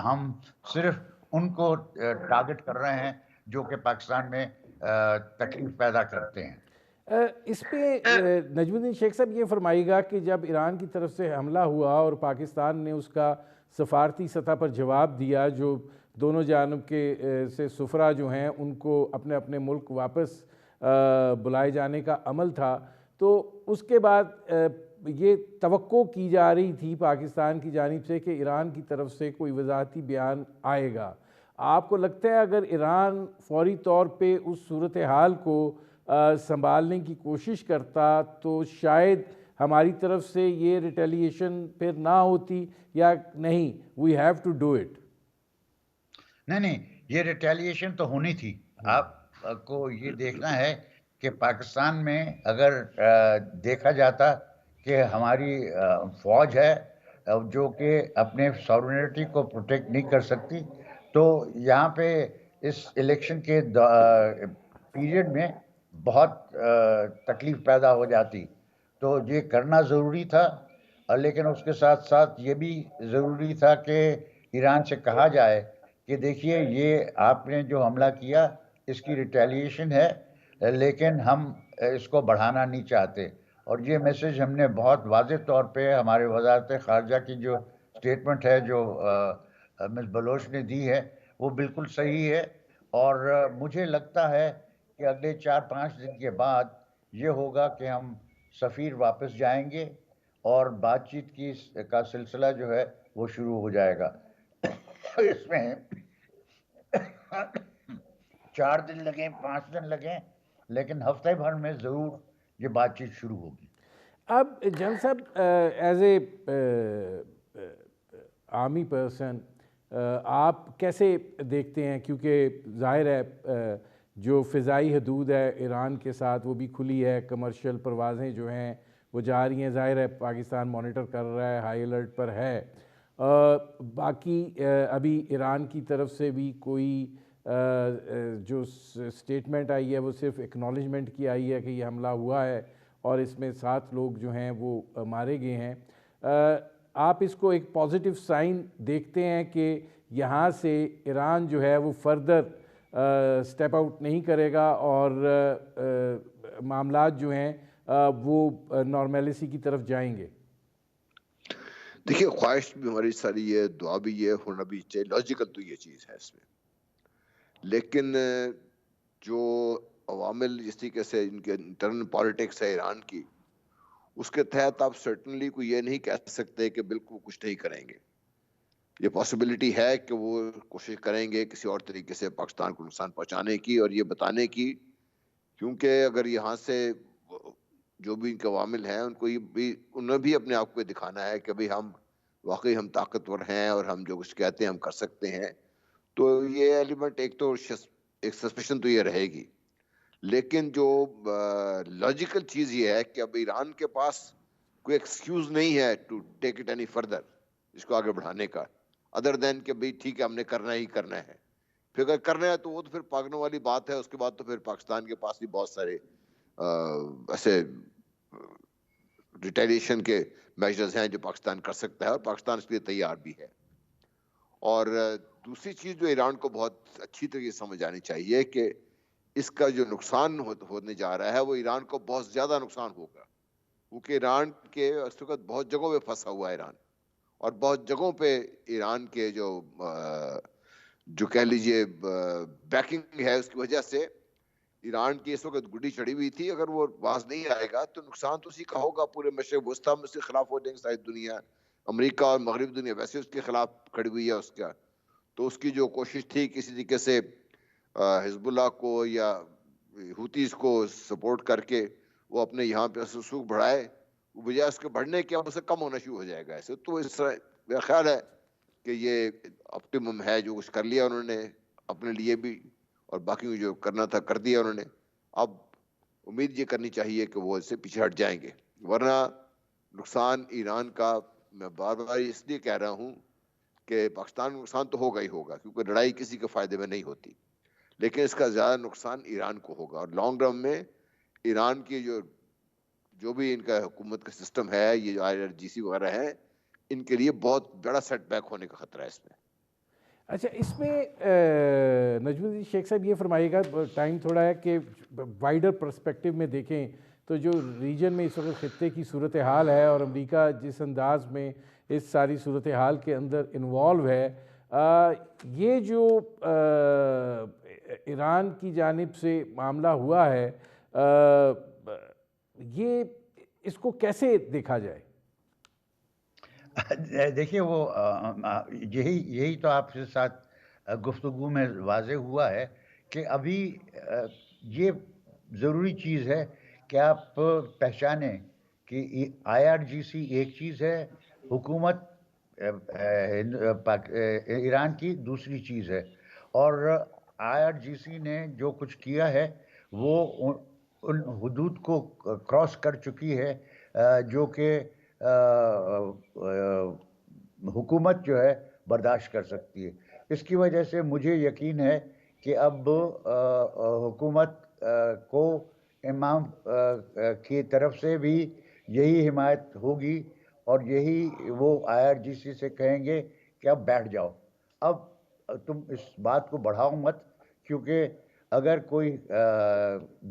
ہم صرف ان کو ٹارگٹ کر رہے ہیں جو کہ پاکستان میں تکلیف پیدا کرتے ہیں۔ اس پہ نجم الدین شیخ صاحب یہ فرمائیے گا کہ جب ایران کی طرف سے حملہ ہوا اور پاکستان نے اس کا سفارتی سطح پر جواب دیا، جو دونوں جانب کے سے سفراء جو ہیں ان کو اپنے اپنے ملک واپس بلائے جانے کا عمل تھا، تو اس کے بعد یہ توقع کی جا رہی تھی پاکستان کی جانب سے کہ ایران کی طرف سے کوئی وضاحتی بیان آئے گا۔ آپ کو لگتا ہے اگر ایران فوری طور پہ اس صورتحال کو سنبھالنے کی کوشش کرتا تو شاید ہماری طرف سے یہ ریٹیلیشن پھر نہ ہوتی، یا نہیں we have to do it? نہیں، یہ ریٹیلیشن تو ہونی تھی۔ آپ کو یہ دیکھنا ہے کہ پاکستان میں اگر دیکھا جاتا کہ ہماری فوج ہے جو کہ اپنے سورنٹی کو پروٹیکٹ نہیں کر سکتی، تو یہاں پہ اس الیکشن کے پیریڈ میں بہت تکلیف پیدا ہو جاتی، تو یہ کرنا ضروری تھا، لیکن اس کے ساتھ ساتھ یہ بھی ضروری تھا کہ ایران سے کہا جائے کہ دیکھیے یہ آپ نے جو حملہ کیا اس کی ریٹیلیشن ہے، لیکن ہم اس کو بڑھانا نہیں چاہتے، اور یہ میسج ہم نے بہت واضح طور پہ ہمارے وزارت خارجہ کی جو سٹیٹمنٹ ہے جو مس بلوچ نے دی ہے وہ بالکل صحیح ہے، اور مجھے لگتا ہے کہ اگلے 4-5 دن کے بعد یہ ہوگا کہ ہم سفیر واپس جائیں گے اور بات چیت کا سلسلہ جو ہے وہ شروع ہو جائے گا. اس میں 4 دن لگیں 5 دن لگیں لیکن ہفتے بھر میں ضرور یہ بات چیت شروع ہوگی. اب جن صاحب ایز اے آرمی پرسن آپ کیسے دیکھتے ہیں، کیونکہ ظاہر ہے جو فضائی حدود ہے ایران کے ساتھ وہ بھی کھلی ہے، کمرشل پروازیں جو ہیں وہ جا رہی ہیں، ظاہر ہے پاکستان مانیٹر کر رہا ہے، ہائی الرٹ پر ہے. باقی ابھی ایران کی طرف سے بھی کوئی جو سٹیٹمنٹ آئی ہے وہ صرف اکنالجمنٹ کی آئی ہے کہ یہ حملہ ہوا ہے اور اس میں 7 لوگ جو ہیں وہ مارے گئے ہیں. آپ اس کو ایک پازیٹیو سائن دیکھتے ہیں کہ یہاں سے ایران جو ہے وہ فردر سٹیپ آؤٹ نہیں کرے گا اور معاملات جو ہیں وہ نارمیلسی کی طرف جائیں گے؟ دیکھیے خواہش بھی ہماری ساری ہے، دعا بھی یہ ہونا بھی چاہیے، لاجیکل تو یہ چیز ہے اس میں، لیکن جو عوامل جس طریقے سے ان کے انٹرنل پالیٹکس ہے ایران کی، اس کے تحت آپ سرٹنلی کو یہ نہیں کہہ سکتے کہ بالکل کچھ نہیں کریں گے. یہ پاسبلٹی ہے کہ وہ کوشش کریں گے کسی اور طریقے سے پاکستان کو نقصان پہنچانے کی اور یہ بتانے کی، کیونکہ اگر یہاں سے جو بھی ان کے عوامل ہیں ان کو یہ بھی انہیں بھی اپنے آپ کو دکھانا ہے کہ بھئی ہم واقعی ہم طاقتور ہیں اور ہم جو کچھ کہتے ہیں ہم کر سکتے ہیں، تو یہ ایلیمنٹ ایک تو ایک سسپیشن تو یہ رہے گی. لیکن جو لاجیکل چیز یہ ہے کہ اب ایران کے پاس کوئی ایکسکیوز نہیں ہے to take it any further, اس کو آگے بڑھانے کا، ادر دین کہ بھئی ٹھیک ہے ہم نے کرنا ہی کرنا ہے. پھر اگر کرنا ہے تو وہ تو پھر پاگنوں والی بات ہے. اس کے بعد تو پھر پاکستان کے پاس بھی بہت سارے ایسے ریٹیلیشن کے میجرز ہیں جو پاکستان کر سکتا ہے اور پاکستان اس کے لیے تیار بھی ہے. اور دوسری چیز جو ایران کو بہت اچھی طرح سمجھ آنی چاہیے کہ اس کا جو نقصان ہونے جا رہا ہے وہ ایران کو بہت زیادہ نقصان ہوگا، کیونکہ ایران کے اس وقت بہت جگہوں پہ پھنسا ہوا ہے ایران، اور بہت جگہوں پہ ایران کے جو کہہ لیجئے بیکنگ ہے اس کی وجہ سے ایران کی اس وقت گڈی چڑھی ہوئی تھی. اگر وہ باز نہیں آئے گا تو نقصان تو اسی کا ہوگا، پورے مشرق وسطیٰ میں اس کے خلاف ہو جائیں گے ساری دنیا، امریکہ اور مغرب دنیا ویسے اس کے خلاف کھڑی ہوئی ہے اس کا. تو اس کی جو کوشش تھی کسی طریقے سے حزب اللہ کو یا ہوتیز کو سپورٹ کر کے وہ اپنے یہاں پہ رسوخ بڑھائے، وہ بجائے اس کے بڑھنے کے اب اسے کم ہونا شروع ہو جائے گا. ایسے تو اس طرح میرا خیال ہے کہ یہ آپٹیمم ہے، جو کچھ کر لیا انہوں نے اپنے لیے بھی اور باقی جو کرنا تھا کر دیا انہوں نے. اب امید یہ کرنی چاہیے کہ وہ اس سے پیچھے ہٹ جائیں گے، ورنہ نقصان ایران کا میں بار بار اس لیے کہہ رہا ہوں کہ پاکستان نقصان تو ہوگا ہی ہوگا، کیونکہ لڑائی کسی کے فائدے میں نہیں ہوتی، لیکن اس کا زیادہ نقصان ایران کو ہوگا. اور لانگ رن میں ایران کی جو بھی ان کا حکومت کا سسٹم ہے، یہ جو IRGC وغیرہ ہیں، ان کے لیے بہت بڑا سیٹ بیک ہونے کا خطرہ ہے اس میں. اچھا، اس میں نجم الدین شیخ صاحب یہ فرمائیے گا، ٹائم تھوڑا ہے، کہ وائڈر پرسپیکٹیو میں دیکھیں تو جو ریجن میں اس وقت خطے کی صورتحال ہے اور امریکہ جس انداز میں اس ساری صورتحال کے اندر انوالو ہے، یہ جو ایران کی جانب سے معاملہ ہوا ہے، یہ اس کو کیسے دیکھا جائے؟ دیکھیے وہ یہی تو آپ کے ساتھ گفتگو میں واضح ہوا ہے کہ ابھی یہ ضروری چیز ہے کہ آپ پہچانیں کہ IRGC ایک چیز ہے، حکومت ایران کی دوسری چیز ہے. اور IRGC نے جو کچھ کیا ہے وہ ان حدود کو کراس کر چکی ہے جو کہ حکومت جو ہے برداشت کر سکتی ہے. اس کی وجہ سے مجھے یقین ہے کہ اب حکومت کو امام کی طرف سے بھی یہی حمایت ہوگی اور یہی وہ IRGC سے کہیں گے کہ اب بیٹھ جاؤ، اب تم اس بات کو بڑھاؤ مت، کیونکہ اگر کوئی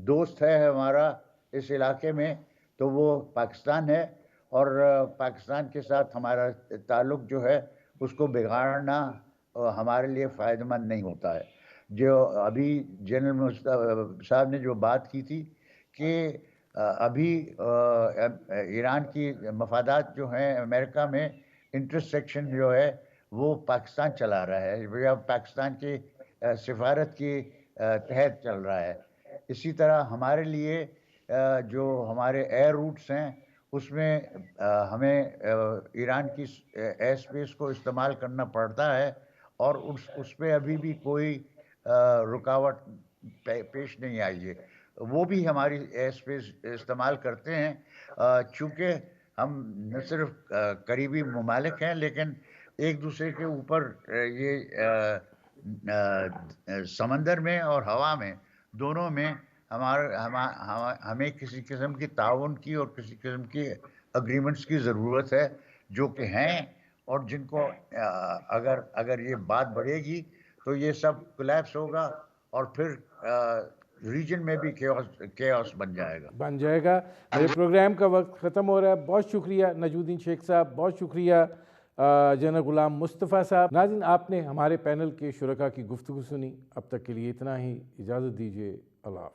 دوست ہے ہمارا اس علاقے میں تو وہ پاکستان ہے، اور پاکستان کے ساتھ ہمارا تعلق جو ہے اس کو بگاڑنا ہمارے لیے فائدہ مند نہیں ہوتا ہے. جو ابھی جنرل صاحب نے جو بات کی تھی کہ ابھی ایران کی مفادات جو ہیں امریکہ میں انٹرسیکشن جو ہے وہ پاکستان چلا رہا ہے، یا پاکستان کی سفارت کی تحت چل رہا ہے. اسی طرح ہمارے لیے جو ہمارے ایئر روٹس ہیں اس میں ہمیں ایران کی ایئر اسپیس کو استعمال کرنا پڑتا ہے، اور اس پہ ابھی بھی کوئی رکاوٹ پیش نہیں آئی ہے. وہ بھی ہماری ایئر اسپیس استعمال کرتے ہیں، چونکہ ہم نہ صرف قریبی ممالک ہیں لیکن ایک دوسرے کے اوپر یہ سمندر میں اور ہوا میں دونوں میں ہمیں کسی قسم کی تعاون کی اور کسی قسم کی اگریمنٹس کی ضرورت ہے، جو کہ ہیں، اور جن کو اگر یہ بات بڑھے گی تو یہ سب کولیپس ہوگا اور پھر ریجن میں بھی کیوس بن جائے گا. میرے پروگرام کا وقت ختم ہو رہا ہے. بہت شکریہ نجم الدین شیخ صاحب، بہت شکریہ جنرل غلام مصطفیٰ صاحب. ناظرین، آپ نے ہمارے پینل کے شرکاء کی گفتگو سنی. اب تک کے لیے اتنا ہی، اجازت دیجیے. اللہ حافظ.